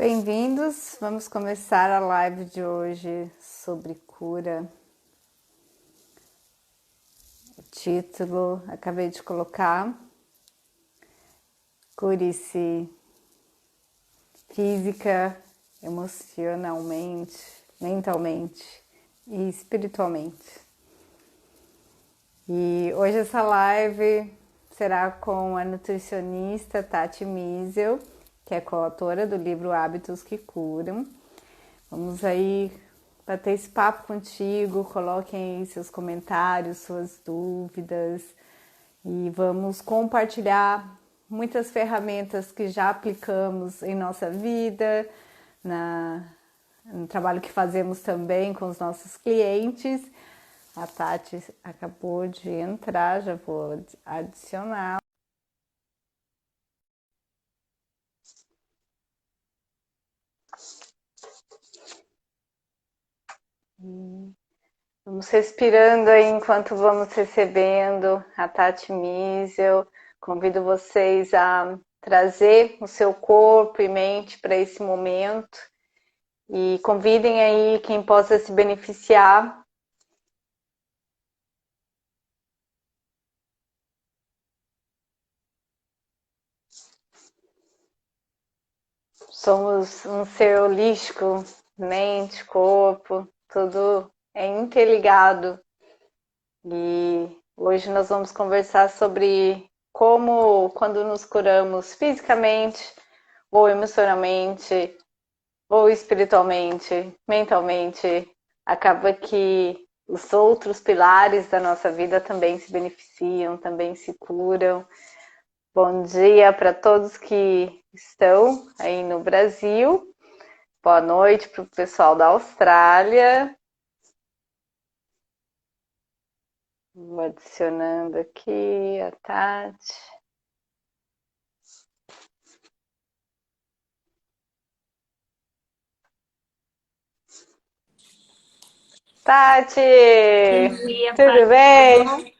Bem-vindos! Vamos começar a live de hoje sobre cura. O título acabei de colocar: Cure-se física, emocionalmente, mentalmente e espiritualmente. E hoje essa live será com a nutricionista Tati Miesel, que é coautora do livro Hábitos que Curam. Vamos aí bater esse papo contigo, coloquem aí seus comentários, suas dúvidas e vamos compartilhar muitas ferramentas que já aplicamos em nossa vida, no trabalho que fazemos também com os nossos clientes. A Tati acabou de entrar, já vou adicionar. Vamos respirando aí enquanto vamos recebendo a Tati Miesel. Convido vocês a trazer o seu corpo e mente para esse momento e convidem aí quem possa se beneficiar. Somos um ser holístico, mente, corpo, tudo é interligado. E hoje nós vamos conversar sobre como, quando nos curamos fisicamente, ou emocionalmente, ou espiritualmente, mentalmente, acaba que os outros pilares da nossa vida também se beneficiam, também se curam. Bom dia para todos que estão aí no Brasil. Boa noite para o pessoal da Austrália. Vou adicionando aqui a Tati. Tati! Bom dia, Tudo Paty. bem? Tudo bom?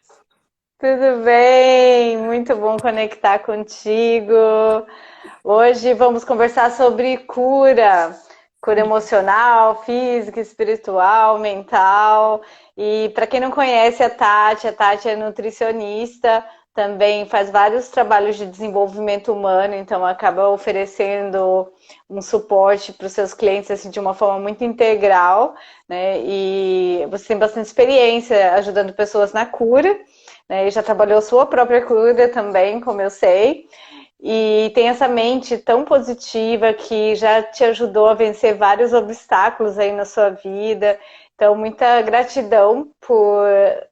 Tudo bem? Muito bom conectar contigo. Hoje vamos conversar sobre cura, cura emocional, física, espiritual, mental. E para quem não conhece a Tati é nutricionista, também faz vários trabalhos de desenvolvimento humano, então acaba oferecendo um suporte para os seus clientes assim, de uma forma muito integral, né? E você tem bastante experiência ajudando pessoas na cura, né? E já trabalhou sua própria cura também, como eu sei. E tem essa mente tão positiva que já te ajudou a vencer vários obstáculos aí na sua vida. Então, muita gratidão por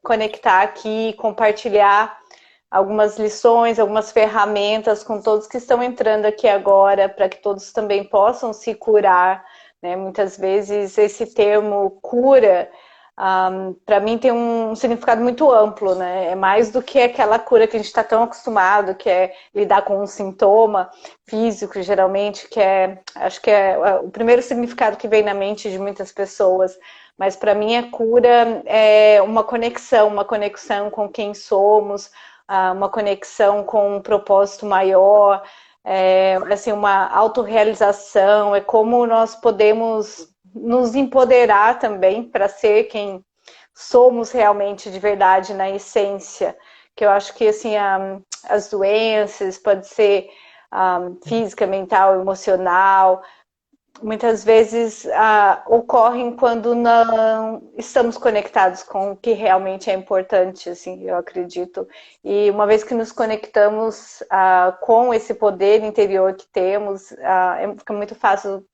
conectar aqui e compartilhar algumas lições, algumas ferramentas com todos que estão entrando aqui agora, para que todos também possam se curar, né? Muitas vezes esse termo cura, para mim tem um significado muito amplo, né? É mais do que aquela cura que a gente está tão acostumado, que é lidar com um sintoma físico, geralmente, que acho que é o primeiro significado que vem na mente de muitas pessoas. Mas para mim a cura é uma conexão com quem somos, uma conexão com um propósito maior, assim, uma autorrealização, é como nós podemos nos empoderar também para ser quem somos realmente de verdade na essência, que eu acho que assim as doenças pode ser física, mental, emocional, muitas vezes ocorrem quando não estamos conectados com o que realmente é importante, assim, eu acredito. E uma vez que nos conectamos com esse poder interior que temos, fica muito fácil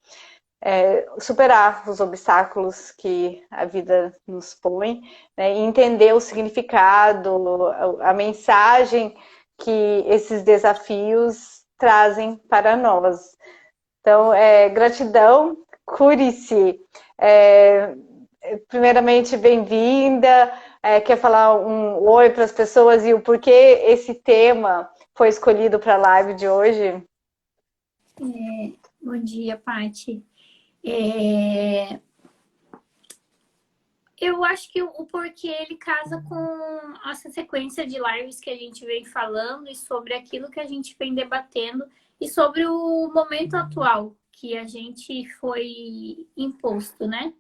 superar os obstáculos que a vida nos põe, né, e entender o significado, a mensagem que esses desafios trazem para nós. Então, gratidão, cure-se. Primeiramente, bem-vinda. Quer falar um oi para as pessoas e o porquê esse tema foi escolhido para a live de hoje? Bom dia, Paty. É, Eu acho que o porquê ele casa com essa sequência de lives que a gente vem falando e sobre aquilo que a gente vem debatendo e sobre o momento atual que a gente foi imposto, né?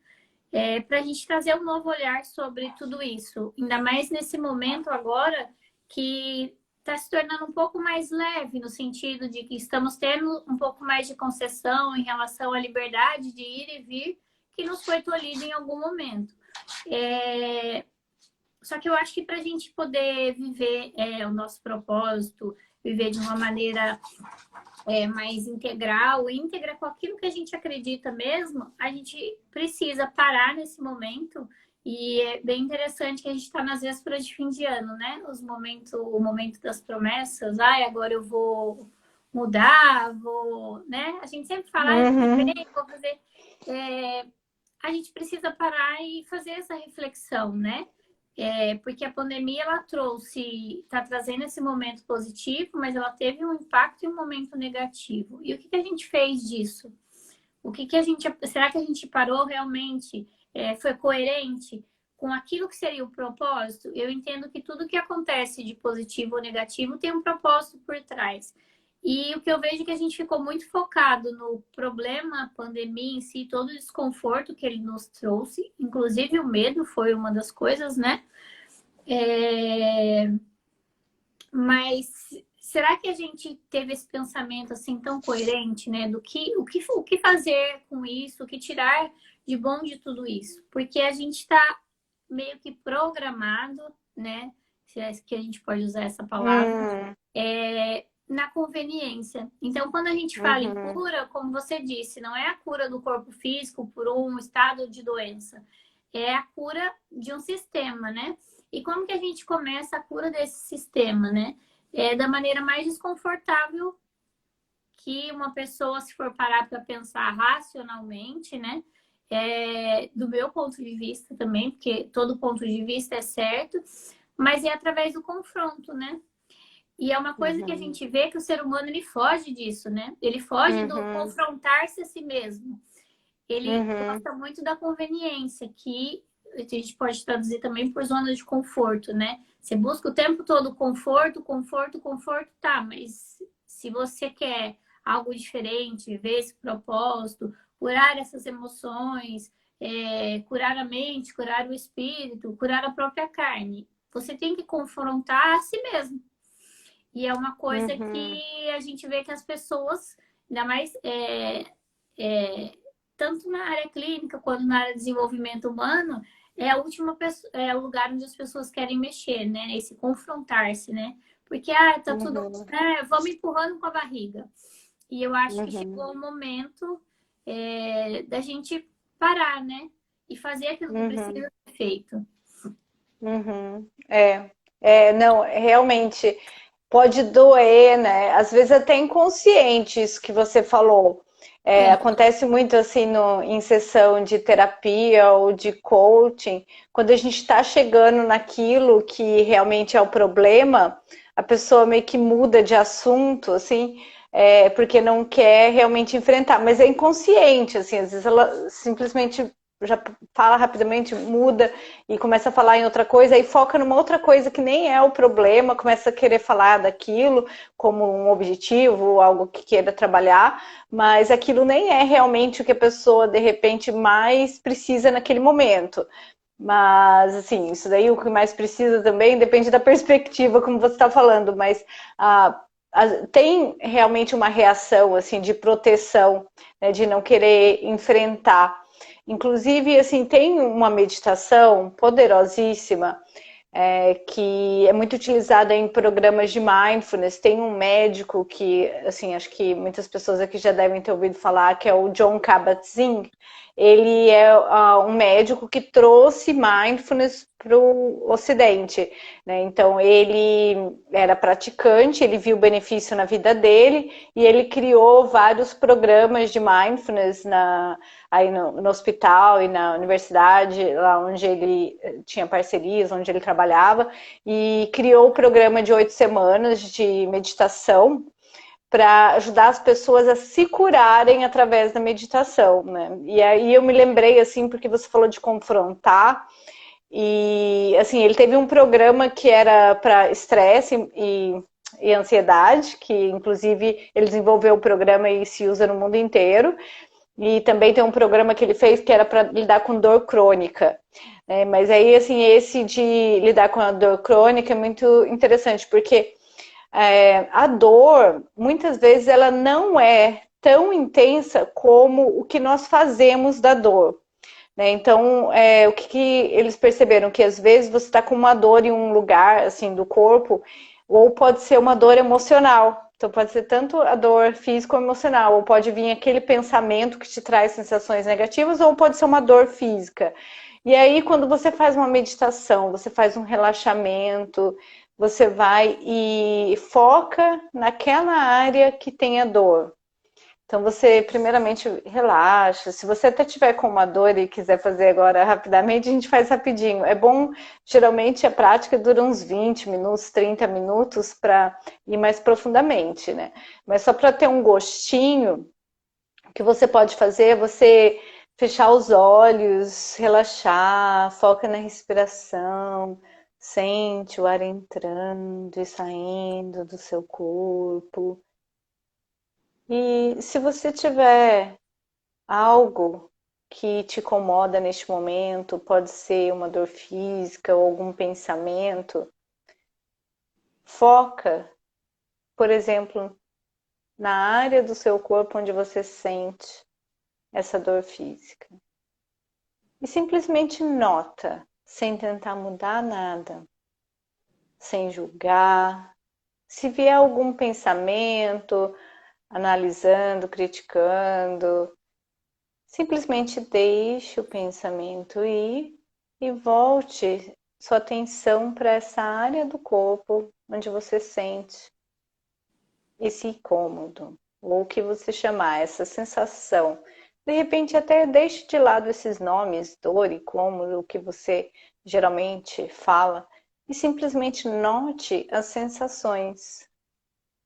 Para a gente trazer um novo olhar sobre tudo isso. Ainda mais nesse momento agora que está se tornando um pouco mais leve, no sentido de que estamos tendo um pouco mais de concessão em relação à liberdade de ir e vir, que nos foi tolhida em algum momento. Só que eu acho que para a gente poder viver o nosso propósito, viver de uma maneira mais integral, íntegra com aquilo que a gente acredita mesmo, a gente precisa parar nesse momento. E é bem interessante que a gente está nas vésperas de fim de ano, né? O momento das promessas. Agora eu vou mudar, né? A gente sempre fala, vou fazer. A gente precisa parar e fazer essa reflexão, né? Porque a pandemia, ela está trazendo esse momento positivo, mas ela teve um impacto e um momento negativo. E o que a gente fez disso? Será que a gente parou realmente? Foi coerente com aquilo que seria o propósito? Eu entendo que tudo que acontece de positivo ou negativo tem um propósito por trás. E o que eu vejo é que a gente ficou muito focado no problema, a pandemia em si, todo o desconforto que ele nos trouxe, inclusive o medo foi uma das coisas, né? Mas será que a gente teve esse pensamento assim tão coerente, né? O que fazer com isso, o que tirar de bom de tudo isso? Porque a gente está meio que programado, né? Se é que a gente pode usar essa palavra, na conveniência. Então, quando a gente fala em cura, como você disse, não é a cura do corpo físico por um estado de doença, é a cura de um sistema, né? E como que a gente começa a cura desse sistema, né? Da maneira mais desconfortável que uma pessoa, se for parar para pensar racionalmente, né? Do meu ponto de vista também, porque todo ponto de vista é certo, mas é através do confronto, né? E é uma coisa que a gente vê que o ser humano, ele foge disso, né? Ele foge do confrontar-se a si mesmo. Ele gosta muito da conveniência, que a gente pode traduzir também por zona de conforto, né? Você busca o tempo todo conforto, tá, mas se você quer algo diferente, viver esse propósito, curar essas emoções, curar a mente, curar o espírito, curar a própria carne, você tem que confrontar a si mesmo. E é uma coisa que a gente vê que as pessoas, ainda mais tanto na área clínica quanto na área de desenvolvimento humano, é o lugar onde as pessoas querem mexer, né? Esse confrontar-se, né? Porque, tá tudo... vamos empurrando com a barriga. E eu acho que chegou o momento da gente parar, né? E fazer aquilo que precisa ser feito. Não, realmente pode doer, né? Às vezes até inconsciente isso que você falou. Acontece muito assim em sessão de terapia ou de coaching, quando a gente está chegando naquilo que realmente é o problema, a pessoa meio que muda de assunto, assim, porque não quer realmente enfrentar, mas é inconsciente, assim, às vezes ela simplesmente já fala rapidamente, muda e começa a falar em outra coisa e foca numa outra coisa que nem é o problema, começa a querer falar daquilo como um objetivo, algo que queira trabalhar, mas aquilo nem é realmente o que a pessoa de repente mais precisa naquele momento. Mas, assim, isso daí o que mais precisa também depende da perspectiva, como você está falando, mas tem realmente uma reação, assim, de proteção, né, de não querer enfrentar. Inclusive, assim, tem uma meditação poderosíssima que é muito utilizada em programas de mindfulness. Tem um médico que, assim, acho que muitas pessoas aqui já devem ter ouvido falar, que é o Jon Kabat-Zinn. Ele é um médico que trouxe mindfulness para o Ocidente, né? Então, ele era praticante, ele viu o benefício na vida dele e ele criou vários programas de mindfulness aí no hospital e na universidade, lá onde ele tinha parcerias, onde ele trabalhava, e criou o programa de 8 semanas de meditação para ajudar as pessoas a se curarem através da meditação, né? E aí eu me lembrei, assim, porque você falou de confrontar, e, assim, ele teve um programa que era para estresse e e ansiedade, que inclusive ele desenvolveu o programa e se usa no mundo inteiro. E também tem um programa que ele fez que era para lidar com dor crônica. Mas aí, assim, esse de lidar com a dor crônica é muito interessante, porque a dor, muitas vezes, ela não é tão intensa como o que nós fazemos da dor. Né? Então, o que eles perceberam? Que às vezes você está com uma dor em um lugar assim do corpo, ou pode ser uma dor emocional. Então, pode ser tanto a dor física ou emocional, ou pode vir aquele pensamento que te traz sensações negativas, ou pode ser uma dor física. E aí, quando você faz uma meditação, você faz um relaxamento, você vai e foca naquela área que tem a dor. Então você primeiramente relaxa. Se você até tiver com uma dor e quiser fazer agora rapidamente, a gente faz rapidinho. É bom, geralmente a prática dura uns 20 minutos, 30 minutos para ir mais profundamente, né? Mas só para ter um gostinho, o que você pode fazer é você fechar os olhos, relaxar, foca na respiração, sente o ar entrando e saindo do seu corpo. E se você tiver algo que te incomoda neste momento, pode ser uma dor física ou algum pensamento, foca, por exemplo, na área do seu corpo onde você sente essa dor física. E simplesmente nota, sem tentar mudar nada, sem julgar. Se vier algum pensamento, analisando, criticando, simplesmente deixe o pensamento ir e volte sua atenção para essa área do corpo onde você sente esse incômodo, ou o que você chamar, essa sensação. De repente até deixe de lado esses nomes, dor, incômodo, o que você geralmente fala, e simplesmente note as sensações.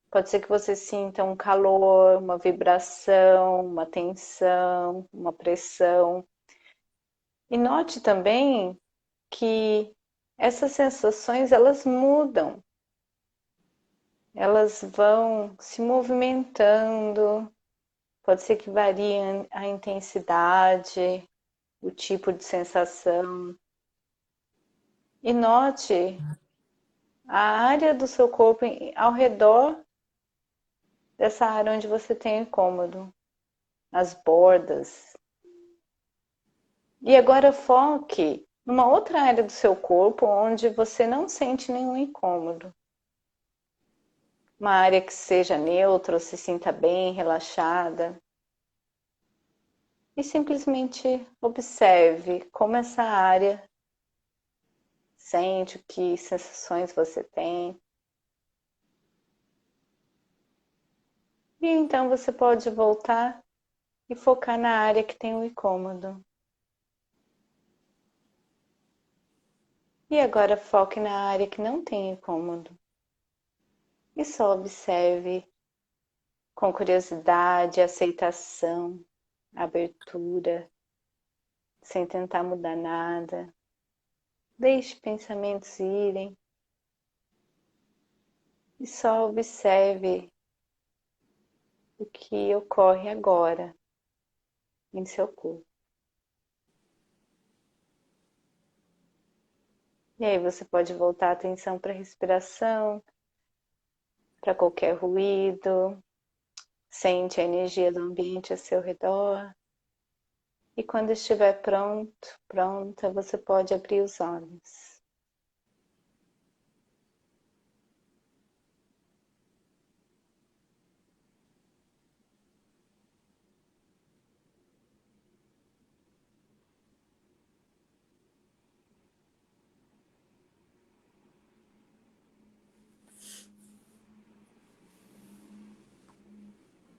Pode ser que você sinta um calor, uma vibração, uma tensão, uma pressão. E note também que essas sensações, elas mudam. Elas vão se movimentando. Pode ser que varie a intensidade, o tipo de sensação. E note a área do seu corpo ao redor dessa área onde você tem incômodo, as bordas. E agora foque numa outra área do seu corpo onde você não sente nenhum incômodo. Uma área que seja neutra, ou se sinta bem, relaxada. E simplesmente observe como essa área sente, que sensações você tem. E então você pode voltar e focar na área que tem o incômodo. E agora foque na área que não tem incômodo. E só observe com curiosidade, aceitação, abertura, sem tentar mudar nada. Deixe pensamentos irem. E só observe o que ocorre agora em seu corpo. E aí você pode voltar a atenção para a respiração, para qualquer ruído. Sente a energia do ambiente ao seu redor. E quando estiver pronto, pronta, você pode abrir os olhos.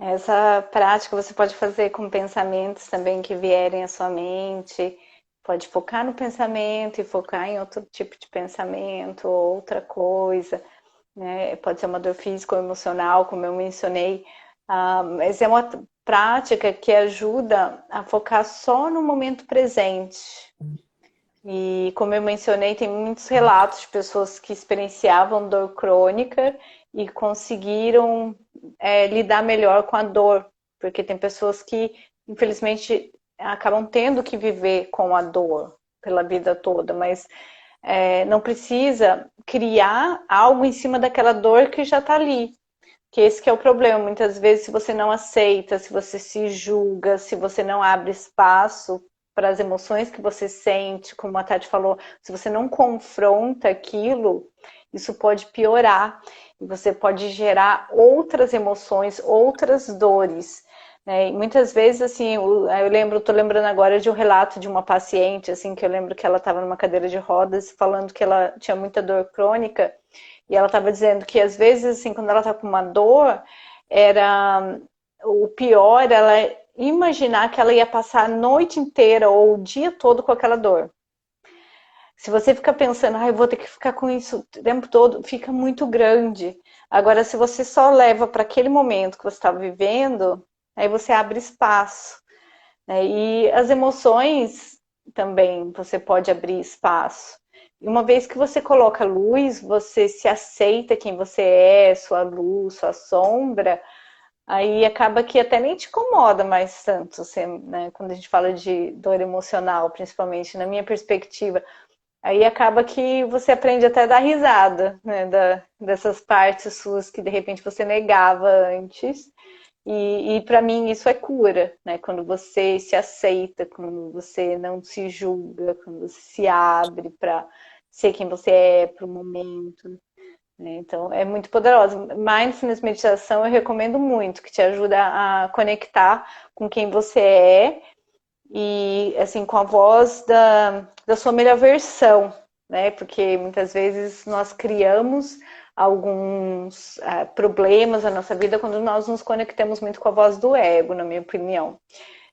Essa prática você pode fazer com pensamentos também que vierem à sua mente. Pode focar no pensamento e focar em outro tipo de pensamento, outra coisa. Né? Pode ser uma dor física ou emocional, como eu mencionei. Mas é uma prática que ajuda a focar só no momento presente. E como eu mencionei, tem muitos relatos de pessoas que experienciavam dor crônica e conseguiram lidar melhor com a dor, porque tem pessoas que, infelizmente, acabam tendo que viver com a dor pela vida toda, mas não precisa criar algo em cima daquela dor que já está ali. Que esse que é o problema. Muitas vezes, se você não aceita, se você se julga, se você não abre espaço para as emoções que você sente, como a Tati falou, se você não confronta aquilo, isso pode piorar. E você pode gerar outras emoções, outras dores. Né? E muitas vezes, assim, tô lembrando agora de um relato de uma paciente, assim, que eu lembro que ela estava numa cadeira de rodas, falando que ela tinha muita dor crônica, e ela estava dizendo que às vezes, assim, quando ela está com uma dor, era o pior, ela imaginar que ela ia passar a noite inteira ou o dia todo com aquela dor. Se você fica pensando, eu vou ter que ficar com isso o tempo todo, fica muito grande. Agora, se você só leva para aquele momento que você está vivendo, aí você abre espaço. Né? E as emoções também você pode abrir espaço. E uma vez que você coloca luz, você se aceita quem você é, sua luz, sua sombra, aí acaba que até nem te incomoda mais tanto, você, né? Quando a gente fala de dor emocional, principalmente na minha perspectiva. Aí acaba que você aprende até a dar risada, né, dessas partes suas que de repente você negava antes. E para mim isso é cura, né? Quando você se aceita, quando você não se julga, quando você se abre para ser quem você é para o momento. Né? Então é muito poderosa. Mindfulness meditação eu recomendo muito, que te ajuda a conectar com quem você é e assim com a voz da sua melhor versão, né? Porque muitas vezes nós criamos alguns problemas na nossa vida quando nós nos conectamos muito com a voz do ego, na minha opinião.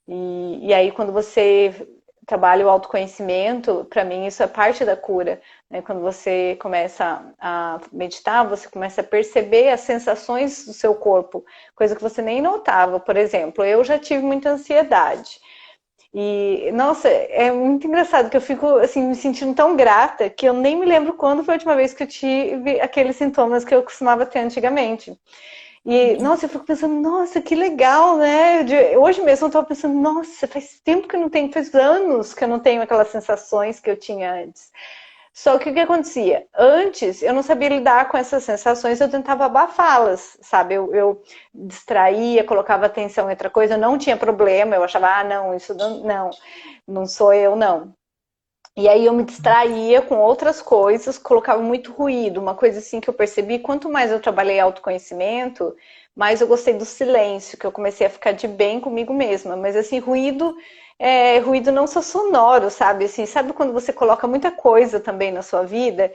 E aí quando você trabalha o autoconhecimento, para mim isso é parte da cura. Né? Quando você começa a meditar, você começa a perceber as sensações do seu corpo, coisa que você nem notava. Por exemplo, eu já tive muita ansiedade. E, nossa, é muito engraçado que eu fico, assim, me sentindo tão grata que eu nem me lembro quando foi a última vez que eu tive aqueles sintomas que eu costumava ter antigamente. E, nossa, eu fico pensando, nossa, que legal, né? Hoje mesmo eu tava pensando, nossa, faz tempo que eu não tenho, faz anos que eu não tenho aquelas sensações que eu tinha antes. Só que o que acontecia? Antes, eu não sabia lidar com essas sensações, eu tentava abafá-las, sabe? Eu distraía, colocava atenção em outra coisa, não tinha problema, eu achava, não, isso não sou eu, não. E aí eu me distraía com outras coisas, colocava muito ruído, uma coisa assim que eu percebi, quanto mais eu trabalhei autoconhecimento, mais eu gostei do silêncio, que eu comecei a ficar de bem comigo mesma. Mas assim, ruído não só sonoro, sabe? Assim, sabe quando você coloca muita coisa também na sua vida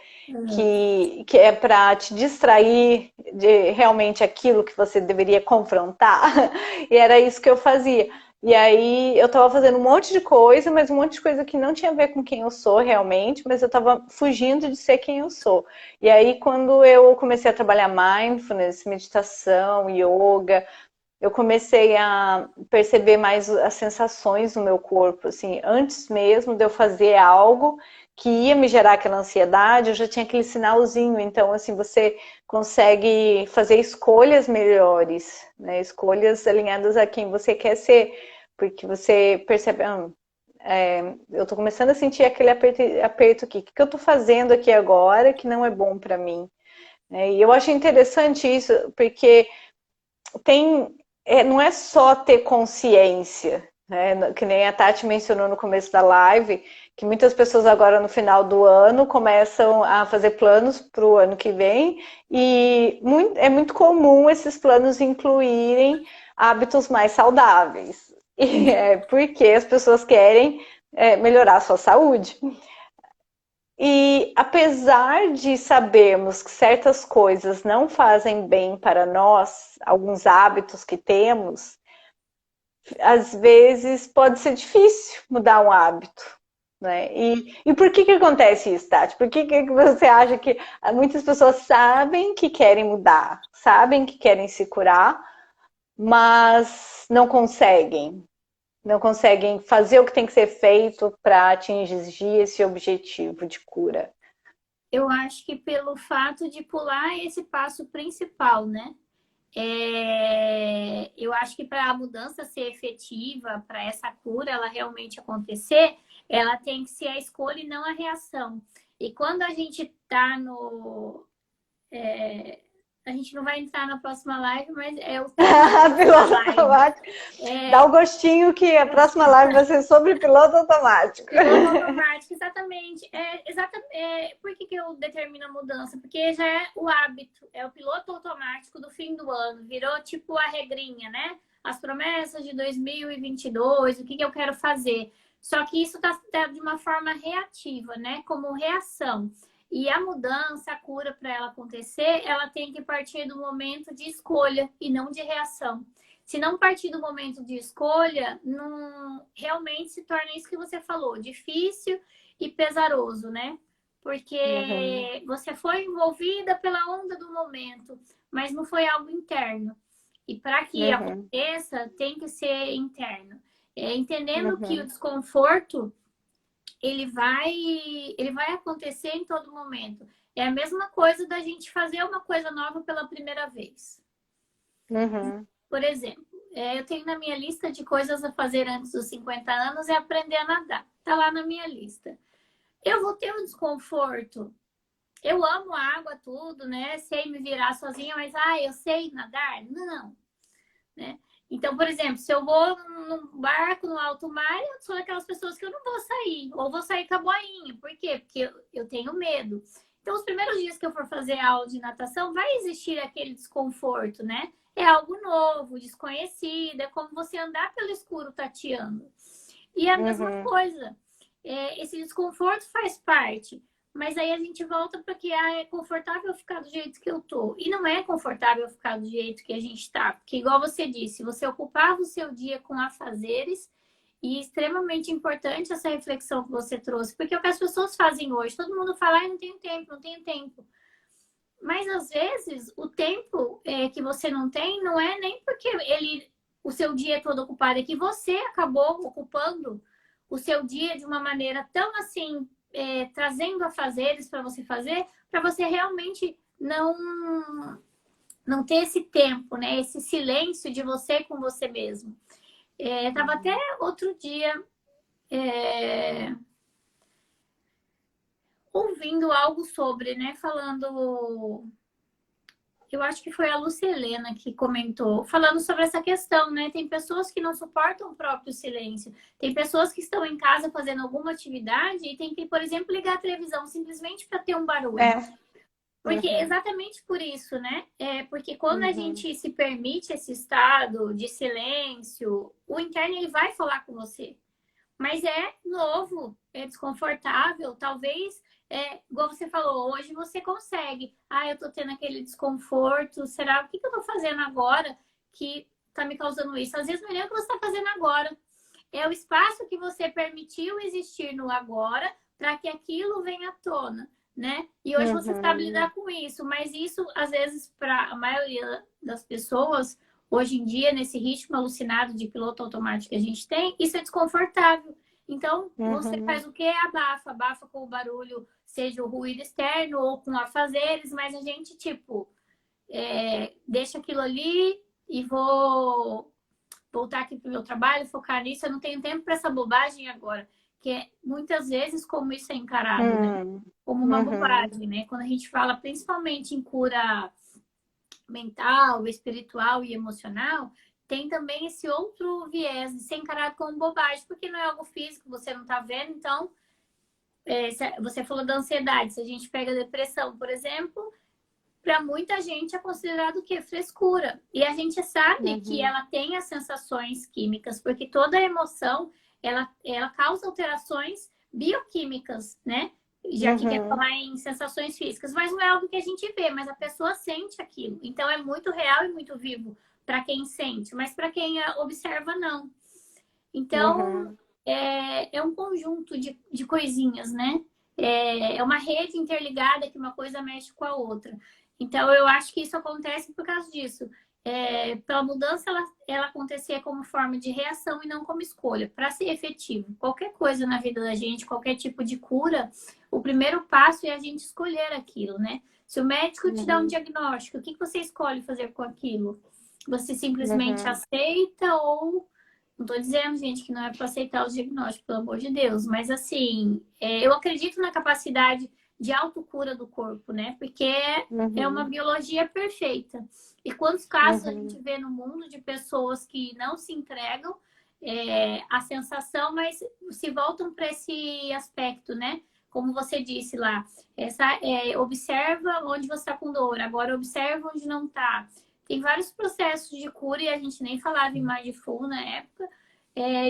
que é para te distrair de realmente aquilo que você deveria confrontar? E era isso que eu fazia. E aí eu tava fazendo um monte de coisa, mas um monte de coisa que não tinha a ver com quem eu sou realmente, mas eu tava fugindo de ser quem eu sou. E aí quando eu comecei a trabalhar mindfulness, meditação, yoga, eu comecei a perceber mais as sensações no meu corpo, assim, antes mesmo de eu fazer algo que ia me gerar aquela ansiedade, eu já tinha aquele sinalzinho, então assim, você consegue fazer escolhas melhores, né? Escolhas alinhadas a quem você quer ser, porque você percebe, eu tô começando a sentir aquele aperto aqui, o que eu tô fazendo aqui agora que não é bom para mim? Né? E eu acho interessante isso, porque não é só ter consciência, né? Que nem a Tati mencionou no começo da live, que muitas pessoas agora no final do ano começam a fazer planos para o ano que vem e é muito comum esses planos incluírem hábitos mais saudáveis. E é porque as pessoas querem melhorar a sua saúde. E apesar de sabermos que certas coisas não fazem bem para nós, alguns hábitos que temos, às vezes pode ser difícil mudar um hábito. Né? E por que acontece isso, Tati? Por que você acha que muitas pessoas sabem que querem mudar, sabem que querem se curar, mas não conseguem? Não conseguem fazer o que tem que ser feito para atingir esse objetivo de cura? Eu acho que pelo fato de pular esse passo principal, né? Eu acho que para a mudança ser efetiva, para essa cura ela realmente acontecer, ela tem que ser a escolha e não a reação. E quando a gente está no... a gente não vai entrar na próxima live, mas é o tema da Piloto live. automático. Dá o gostinho que a próxima live vai ser sobre piloto automático. Piloto automático, exatamente. Por que eu determino a mudança? Porque já é o hábito, é o piloto automático do fim do ano. Virou tipo a regrinha, né? As promessas de 2022, o que eu quero fazer. Só que isso está de uma forma reativa, né? Como reação. E a mudança, a cura, para ela acontecer, ela tem que partir do momento de escolha e não de reação. Se não partir do momento de escolha, não, realmente se torna isso que você falou, difícil e pesaroso, né? Porque você foi envolvida pela onda do momento, mas não foi algo interno. E para que aconteça, tem que ser interno. Entendendo que o desconforto ele vai acontecer em todo momento. É a mesma coisa da gente fazer uma coisa nova pela primeira vez. Por exemplo, eu tenho na minha lista de coisas a fazer antes dos 50 anos é aprender a nadar. Tá lá na minha lista. Eu vou ter um desconforto. Eu amo a água, tudo, né? Sei me virar sozinha, mas eu sei nadar? Não, né? Então, por exemplo, se eu vou num barco, no alto mar, eu sou daquelas pessoas que eu não vou sair. Ou vou sair com a boinha. Por quê? Porque eu tenho medo. Então, os primeiros dias que eu for fazer aula de natação, vai existir aquele desconforto, né? É algo novo, desconhecido. É como você andar pelo escuro tateando. E é a mesma coisa. Esse desconforto faz parte. Mas aí a gente volta para que é confortável ficar do jeito que eu tô. E não é confortável ficar do jeito que a gente tá. Porque, igual você disse, você ocupava o seu dia com afazeres. E extremamente importante essa reflexão que você trouxe. Porque é o que as pessoas fazem hoje. Todo mundo fala, não tenho tempo, não tenho tempo. Mas, às vezes, o tempo que você não tem não é nem porque o seu dia é todo ocupado. É que você acabou ocupando o seu dia de uma maneira tão assim... trazendo afazeres para você fazer, para você realmente não ter esse tempo, né? Esse silêncio de você com você mesmo. Tava até outro dia ouvindo algo sobre, né? Falando... Eu acho que foi a Lucilena que comentou, falando sobre essa questão, né? Tem pessoas que não suportam o próprio silêncio. Tem pessoas que estão em casa fazendo alguma atividade e tem que, por exemplo, ligar a televisão simplesmente para ter um barulho. Porque exatamente por isso, né? Porque quando a gente se permite esse estado de silêncio, o interno ele vai falar com você. Mas é novo, é desconfortável, talvez... igual você falou, hoje você consegue. Eu tô tendo aquele desconforto. Será? O que eu tô fazendo agora que tá me causando isso? Às vezes não é o que você tá fazendo agora. É o espaço que você permitiu existir no agora para que aquilo venha à tona, né? E hoje você sabe lidar com isso. Mas isso, às vezes, para a maioria das pessoas, hoje em dia, nesse ritmo alucinado de piloto automático que a gente tem, isso é desconfortável. Então, você faz o quê? Abafa com o barulho, seja o ruído externo ou com afazeres, mas a gente, tipo, deixa aquilo ali e vou voltar aqui pro meu trabalho, focar nisso. Eu não tenho tempo para essa bobagem agora. Que muitas vezes, como isso é encarado, né? Como uma bobagem, né? Quando a gente fala principalmente em cura mental, espiritual e emocional, tem também esse outro viés de ser encarado como bobagem, porque não é algo físico, você não tá vendo. Então, você falou da ansiedade. Se a gente pega a depressão, por exemplo, para muita gente é considerado o quê? Frescura. E a gente sabe que ela tem as sensações químicas, porque toda emoção, ela causa alterações bioquímicas, né? Já que quer falar em sensações físicas. Mas não é algo que a gente vê, mas a pessoa sente aquilo. Então, é muito real e muito vivo para quem sente, mas para quem observa, não. Então, é um conjunto de coisinhas, né? É uma rede interligada que uma coisa mexe com a outra. Então, eu acho que isso acontece por causa disso. pela mudança, ela acontecer como forma de reação e não como escolha. Para ser efetivo, qualquer coisa na vida da gente, qualquer tipo de cura, o primeiro passo é a gente escolher aquilo, né? Se o médico te dá um Uhum, diagnóstico, o que você escolhe fazer com aquilo? Você simplesmente uhum, aceita ou... Não estou dizendo, gente, que não é para aceitar os diagnósticos, pelo amor de Deus, mas assim, eu acredito na capacidade de autocura do corpo, né? Porque é uma uhum, biologia perfeita. E quantos casos a gente uhum, vê no mundo de pessoas que não se entregam à sensação, mas se voltam para esse aspecto, né? Como você disse lá, observa onde você está com dor, agora observa onde não está. Tem vários processos de cura e a gente nem falava em Mindful na época,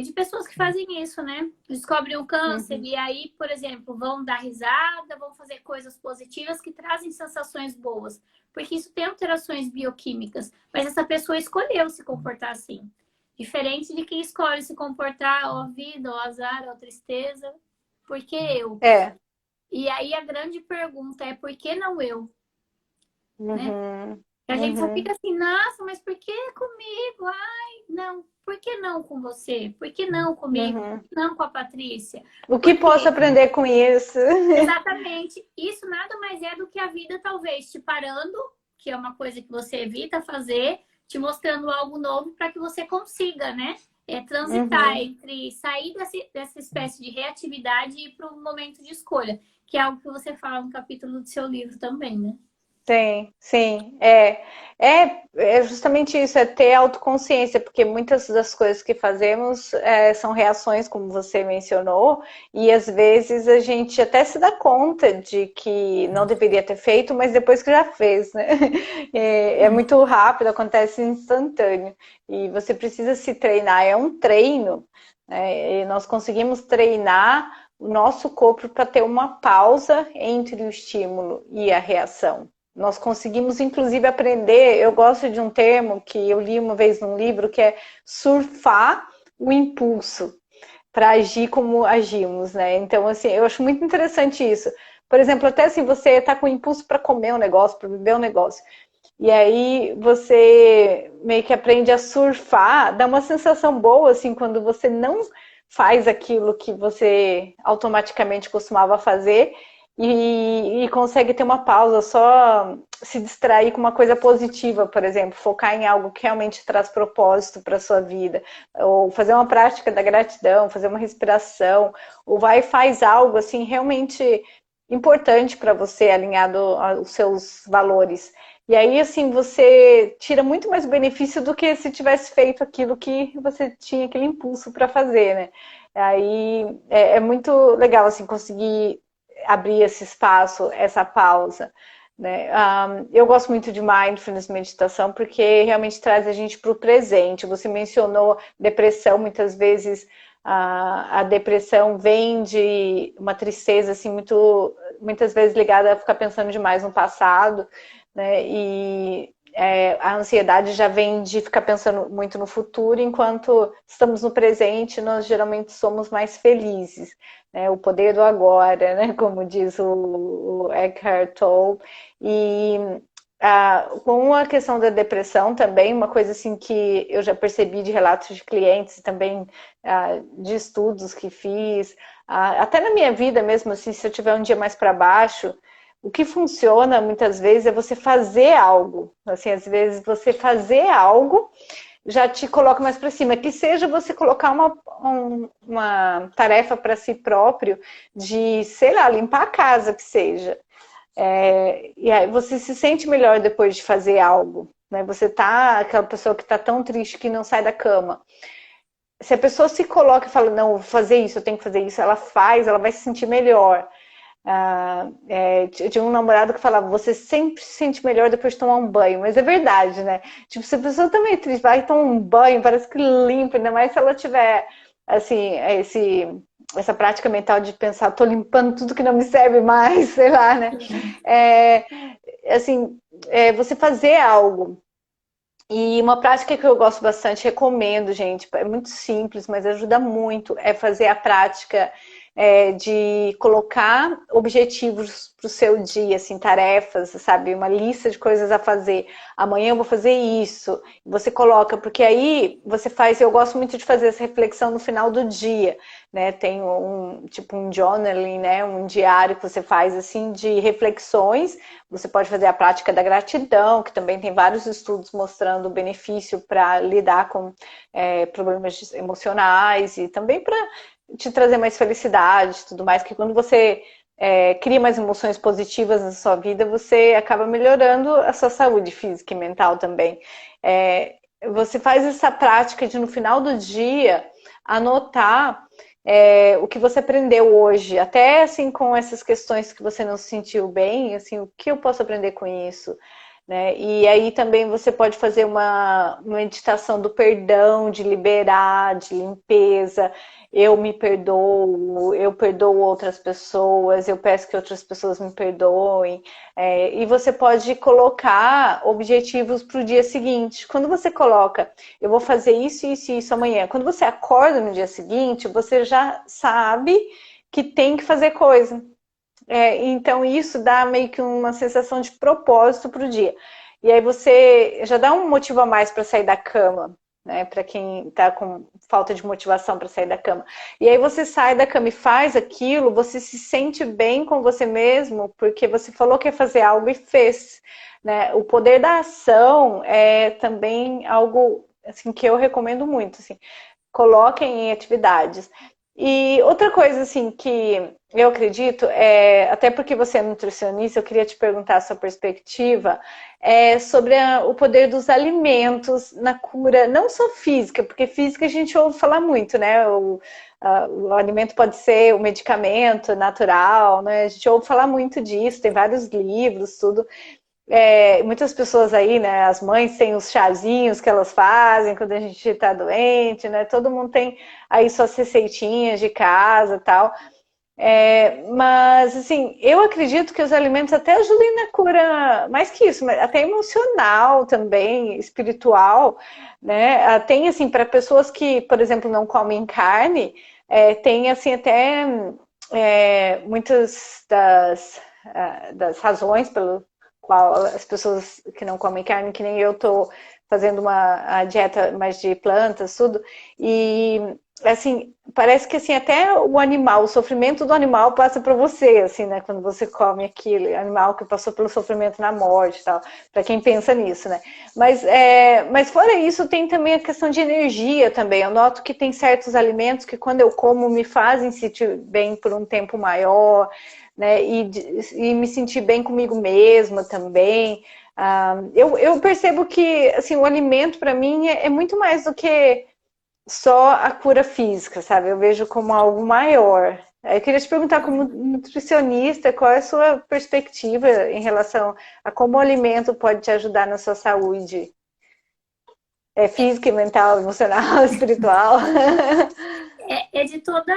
de pessoas que fazem isso, né? Descobrem o câncer uhum. e aí, por exemplo, vão dar risada, vão fazer coisas positivas que trazem sensações boas, porque isso tem alterações bioquímicas, mas essa pessoa escolheu se comportar assim. Diferente de quem escolhe se comportar, ó vida, ó azar, ó tristeza, porque eu. É. E aí a grande pergunta é por que não eu, né? Uhum, A gente só fica uhum, assim, nossa, mas por que comigo? Ai, não. Por que não com você? Por que não comigo? Por uhum. que não com a Patrícia? O que posso Porque aprender com isso? exatamente isso nada mais é do que a vida talvez te parando, que é uma coisa que você evita fazer, te mostrando algo novo para que você consiga, né? Transitar Uhum. entre sair dessa espécie de reatividade e ir para um momento de escolha, que é algo que você fala no capítulo do seu livro também, né? Sim, sim, é justamente isso, é ter autoconsciência, porque muitas das coisas que fazemos são reações, como você mencionou, e às vezes a gente até se dá conta de que não deveria ter feito, mas depois que já fez, né? É muito rápido, acontece instantâneo, e você precisa se treinar, é um treino, né? E nós conseguimos treinar o nosso corpo para ter uma pausa entre o estímulo e a reação. Nós conseguimos, inclusive, aprender. Eu gosto de um termo que eu li uma vez num livro que é surfar o impulso para agir como agimos, né? Então, assim, eu acho muito interessante isso. Por exemplo, até assim, você está com impulso para comer um negócio, para beber um negócio, e aí você meio que aprende a surfar, dá uma sensação boa, assim, quando você não faz aquilo que você automaticamente costumava fazer e consegue ter uma pausa, só se distrair com uma coisa positiva, por exemplo, focar em algo que realmente traz propósito para a sua vida, ou fazer uma prática da gratidão, fazer uma respiração, ou vai e faz algo assim realmente importante para você, alinhado aos seus valores. E aí, assim, você tira muito mais benefício do que se tivesse feito aquilo que você tinha aquele impulso para fazer, né? Aí é muito legal, assim, conseguir abrir esse espaço, essa pausa. Né? Eu gosto muito de mindfulness, meditação, porque realmente traz a gente para o presente. Você mencionou depressão, muitas vezes a depressão vem de uma tristeza assim muitas vezes ligada a ficar pensando demais no passado, né? E a ansiedade já vem de ficar pensando muito no futuro, enquanto estamos no presente, nós geralmente somos mais felizes, né? O poder do agora, né? Como diz o Eckhart Tolle. E com a questão da depressão também, uma coisa assim que eu já percebi de relatos de clientes e também de estudos que fiz, até na minha vida mesmo, assim, se eu tiver um dia mais para baixo, o que funciona muitas vezes é você fazer algo. Assim, às vezes você fazer algo já te coloca mais para cima. Que seja você colocar uma tarefa para si próprio de, sei lá, limpar a casa, que seja. E aí você se sente melhor depois de fazer algo. Né? Você tá aquela pessoa que está tão triste que não sai da cama. Se a pessoa se coloca e fala, não, eu vou fazer isso, eu tenho que fazer isso, ela faz, ela vai se sentir melhor. Eu tinha um namorado que falava, você sempre se sente melhor depois de tomar um banho, mas é verdade, né? Tipo, se a pessoa tá meio triste, vai tomar um banho, parece que limpa, ainda mais se ela tiver, assim, essa prática mental de pensar, tô limpando tudo que não me serve mais, sei lá, né? Sim. É, assim, você fazer algo. E uma prática que eu gosto bastante, recomendo, gente, é muito simples, mas ajuda muito, é fazer a prática de colocar objetivos para o seu dia, assim, tarefas, sabe? Uma lista de coisas a fazer. Amanhã eu vou fazer isso. Você coloca, porque aí você faz, eu gosto muito de fazer essa reflexão no final do dia, né? Tem tipo um journaling, né? Um diário que você faz, assim, de reflexões. Você pode fazer a prática da gratidão, que também tem vários estudos mostrando o benefício para lidar com problemas emocionais e também para te trazer mais felicidade e tudo mais, que quando você cria mais emoções positivas na sua vida, você acaba melhorando a sua saúde física e mental também. Você faz essa prática de no final do dia anotar o que você aprendeu hoje, até assim com essas questões que você não se sentiu bem, assim, o que eu posso aprender com isso? Né? E aí também você pode fazer uma meditação do perdão, de liberar, de limpeza. Eu me perdoo, eu perdoo outras pessoas, eu peço que outras pessoas me perdoem. E você pode colocar objetivos para o dia seguinte. Quando você coloca, eu vou fazer isso, isso e isso amanhã. Quando você acorda no dia seguinte, você já sabe que tem que fazer coisa. Então isso dá meio que uma sensação de propósito para o dia. E aí você já dá um motivo a mais para sair da cama, né? Para quem está com falta de motivação para sair da cama. E aí você sai da cama e faz aquilo, você se sente bem com você mesmo, porque você falou que ia fazer algo e fez. Né? O poder da ação é também algo assim, que eu recomendo muito. Assim, coloquem em atividades. E outra coisa assim que eu acredito, até porque você é nutricionista, eu queria te perguntar a sua perspectiva sobre o poder dos alimentos na cura, não só física, porque física a gente ouve falar muito, né? O alimento pode ser o medicamento natural, né? A gente ouve falar muito disso, tem vários livros, tudo. Muitas pessoas aí, né, as mães têm os chazinhos que elas fazem quando a gente está doente, né, todo mundo tem aí suas receitinhas de casa e tal, mas assim, eu acredito que os alimentos até ajudem na cura, mais que isso, mas até emocional também, espiritual, né, tem assim, para pessoas que, por exemplo, não comem carne, tem assim até muitas das razões pelo qual as pessoas que não comem carne, que nem eu tô fazendo uma dieta mais de plantas, tudo, e assim, parece que assim, até o animal, o sofrimento do animal passa para você, assim, né, quando você come aquele animal que passou pelo sofrimento na morte e tal, para quem pensa nisso, né, mas fora isso, tem também a questão de energia também, eu noto que tem certos alimentos que quando eu como me fazem sentir bem por um tempo maior, né, e me sentir bem comigo mesma também. Eu percebo que assim, o alimento para mim é muito mais do que só a cura física, sabe? Eu vejo como algo maior. Eu queria te perguntar, como nutricionista, qual é a sua perspectiva em relação a como o alimento pode te ajudar na sua saúde física, mental, emocional, espiritual? É de toda.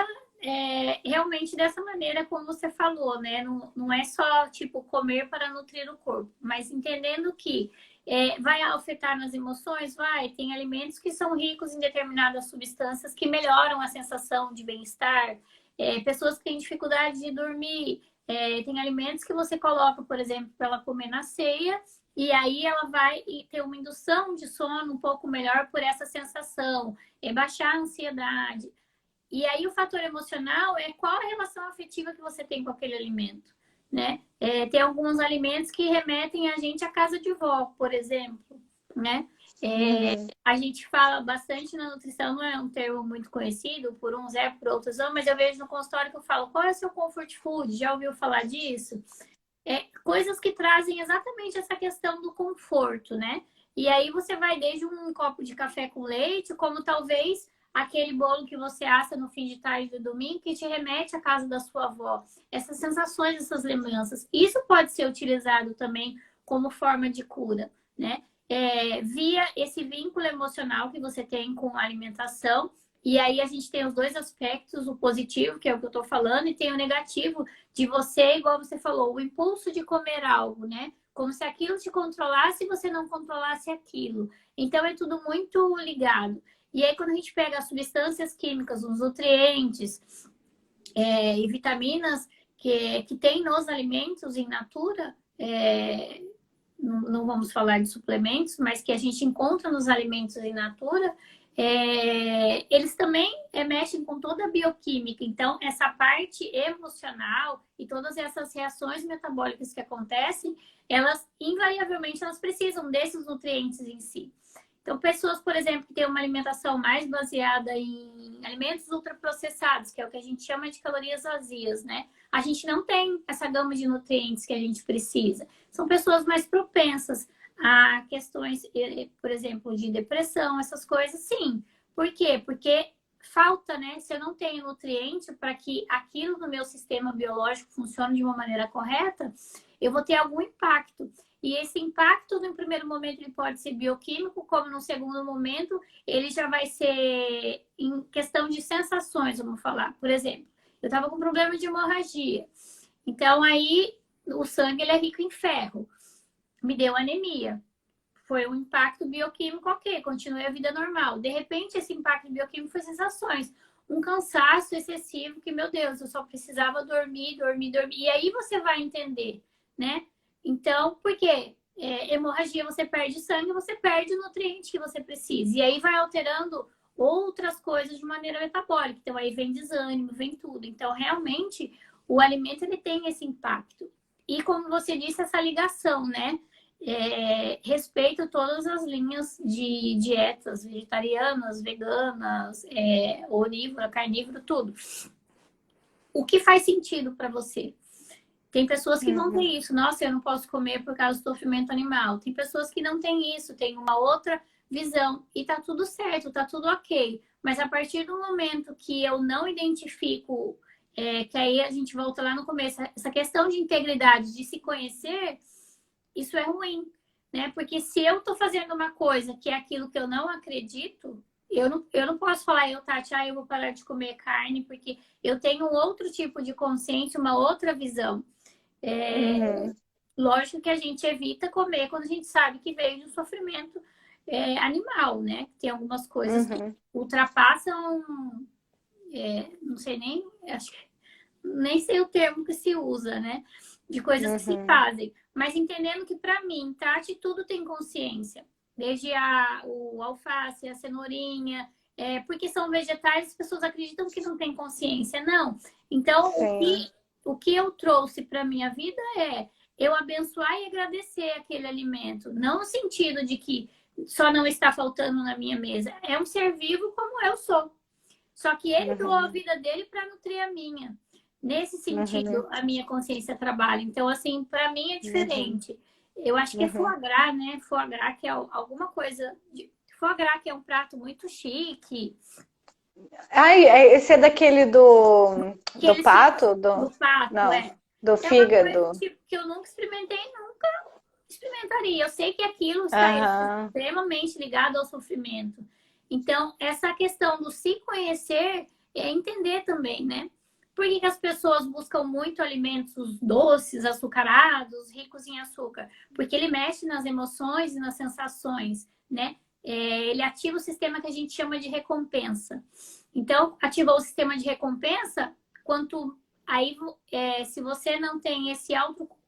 Realmente dessa maneira como você falou, né? Não é só tipo comer para nutrir o corpo, mas entendendo que vai afetar nas emoções, tem alimentos que são ricos em determinadas substâncias que melhoram a sensação de bem-estar, pessoas que têm dificuldade de dormir, tem alimentos que você coloca, por exemplo, para ela comer na ceia, e aí ela vai ter uma indução de sono um pouco melhor por essa sensação, baixar a ansiedade. E aí o fator emocional é qual a relação afetiva que você tem com aquele alimento, né? Tem alguns alimentos que remetem a gente à casa de vó, por exemplo, né? A gente fala bastante na nutrição, não é um termo muito conhecido, por uns por outros não, mas eu vejo no consultório que eu falo, qual é o seu comfort food? Já ouviu falar disso? Coisas que trazem exatamente essa questão do conforto, né? E aí você vai desde um copo de café com leite, como talvez aquele bolo que você assa no fim de tarde do domingo que te remete à casa da sua avó. Essas sensações, essas lembranças. Isso pode ser utilizado também como forma de cura, né? Via esse vínculo emocional que você tem com a alimentação. E aí a gente tem os dois aspectos, o positivo, que é o que eu tô falando, e tem o negativo de você, igual você falou, o impulso de comer algo, né? Como se aquilo te controlasse e você não controlasse aquilo. Então é tudo muito ligado. E aí, quando a gente pega as substâncias químicas, os nutrientes, e vitaminas que tem nos alimentos in natura, não vamos falar de suplementos, mas que a gente encontra nos alimentos in natura, eles também mexem com toda a bioquímica. Então, essa parte emocional e todas essas reações metabólicas que acontecem, elas, invariavelmente, elas precisam desses nutrientes em si. Então, pessoas, por exemplo, que têm uma alimentação mais baseada em alimentos ultraprocessados, que é o que a gente chama de calorias vazias, né? A gente não tem essa gama de nutrientes que a gente precisa. São pessoas mais propensas a questões, por exemplo, de depressão, essas coisas, sim. Por quê? Porque falta, né? Se eu não tenho nutriente para que aquilo no meu sistema biológico funcione de uma maneira correta, eu vou ter algum impacto. E esse impacto, no primeiro momento, ele pode ser bioquímico, como no segundo momento, ele já vai ser em questão de sensações, vamos falar. Por exemplo, eu estava com problema de hemorragia. Então, aí, o sangue ele é rico em ferro. Me deu anemia. Foi um impacto bioquímico, ok, continuei a vida normal. De repente, esse impacto bioquímico foi sensações. Um cansaço excessivo que, meu Deus, eu só precisava dormir, dormir, dormir. E aí você vai entender, né? Então, por quê? Hemorragia, você perde sangue, você perde o nutriente que você precisa. E aí vai alterando outras coisas de maneira metabólica. Então, aí vem desânimo, vem tudo. Então, realmente, o alimento, ele tem esse impacto. E como você disse, essa ligação, né? Respeito todas as linhas de dietas vegetarianas, veganas, onívora, carnívoro, tudo. O que faz sentido para você? Tem pessoas que não têm isso. Nossa, eu não posso comer por causa do sofrimento animal. Tem pessoas que não têm isso, tem uma outra visão. E tá tudo certo, tá tudo ok. Mas a partir do momento que eu não identifico, que aí a gente volta lá no começo, essa questão de integridade, de se conhecer, isso é ruim, né? Porque se eu tô fazendo uma coisa que é aquilo que eu não acredito, eu não posso falar, Tati, eu vou parar de comer carne, porque eu tenho um outro tipo de consciência, uma outra visão. Lógico que a gente evita comer quando a gente sabe que veio de um sofrimento animal, né? Tem algumas coisas que ultrapassam, não sei nem, acho que nem sei o termo que se usa, né? De coisas que se fazem. Mas entendendo que para mim, Tati, tudo tem consciência. Desde o alface, a cenourinha, porque são vegetais, as pessoas acreditam que não tem consciência. Não. Então, o que eu trouxe para minha vida é eu abençoar e agradecer aquele alimento. Não no sentido de que só não está faltando na minha mesa. É um ser vivo como eu sou. Só que ele doou a vida dele para nutrir a minha. Nesse sentido, a minha consciência trabalha. Então, assim, para mim é diferente. Eu acho que é foie gras, né? Foie gras, que é alguma coisa... Foie gras, que é um prato muito chique. Ai, esse é daquele do pato? Do pato, Não, do fígado. É uma fígado. coisa que eu nunca experimentei, nunca experimentaria. Eu sei que aquilo está extremamente ligado ao sofrimento. Então, essa questão do se conhecer é entender também, né? Por que as pessoas buscam muito alimentos doces, açucarados, ricos em açúcar? Porque ele mexe nas emoções e nas sensações, né? Ele ativa o sistema que a gente chama de recompensa. Então, ativou o sistema de recompensa, se você não tem esse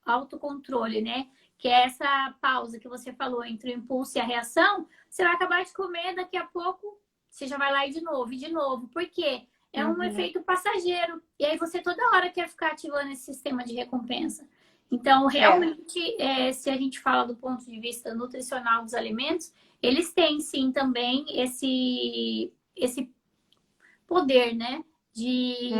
autocontrole, né? Que é essa pausa que você falou entre o impulso e a reação, você vai acabar de comer, daqui a pouco você já vai lá e de novo. Por quê? É um efeito passageiro. E aí você toda hora quer ficar ativando esse sistema de recompensa. Então, realmente, se a gente fala do ponto de vista nutricional dos alimentos, eles têm sim também esse poder, né? De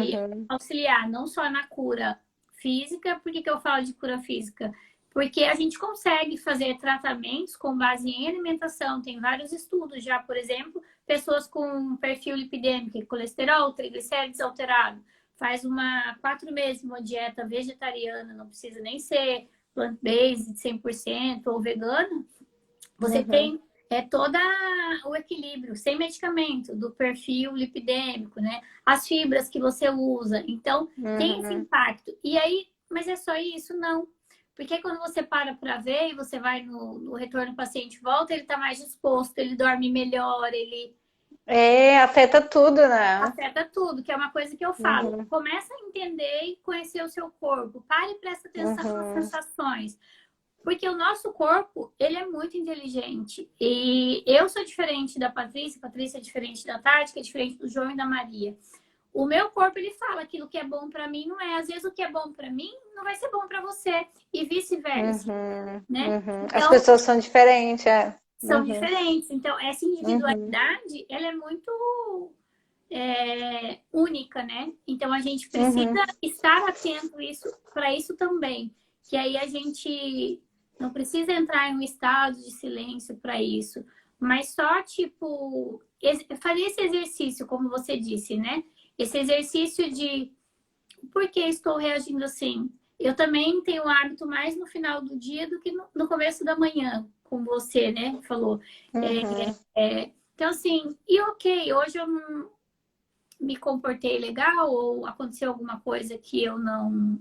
auxiliar não só na cura física. Por que eu falo de cura física? Porque a gente consegue fazer tratamentos com base em alimentação. Tem vários estudos já, por exemplo, pessoas com perfil lipidêmico, colesterol, triglicérides alterado. Faz 4 meses uma dieta vegetariana, não precisa nem ser plant-based 100% ou vegana. Você tem todo o equilíbrio, sem medicamento, do perfil lipidêmico, né? As fibras que você usa. Então, tem esse impacto. E aí, mas é só isso? Não. Porque quando você para ver e você vai no retorno paciente volta, ele está mais disposto, ele dorme melhor, ele Afeta tudo, né? Afeta tudo, que é uma coisa que eu falo. Uhum, Começa a entender e conhecer o seu corpo. Pare e presta atenção nas uhum, sensações. Porque o nosso corpo, ele é muito inteligente. E eu sou diferente da Patrícia, a Patrícia é diferente da Tati, que é diferente do João e da Maria. O meu corpo, ele fala aquilo que é bom para mim, não é. Às vezes o que é bom para mim não vai ser bom para você. E vice-versa, uhum, né? uhum. As Então, pessoas são diferentes, é. são Uhum, diferentes. Então, essa uhum, individualidade, ela é muito única, né? Então a gente precisa uhum, estar atento isso para isso também, que aí a gente não precisa entrar em um estado de silêncio para isso, mas só tipo fazer esse exercício, como você disse, né? Esse exercício de por que estou reagindo assim? Eu também tenho o hábito mais no final do dia do que no começo da manhã, como você, né, falou. uhum, Então, assim, e ok, hoje eu não, me comportei legal ou aconteceu alguma coisa que eu não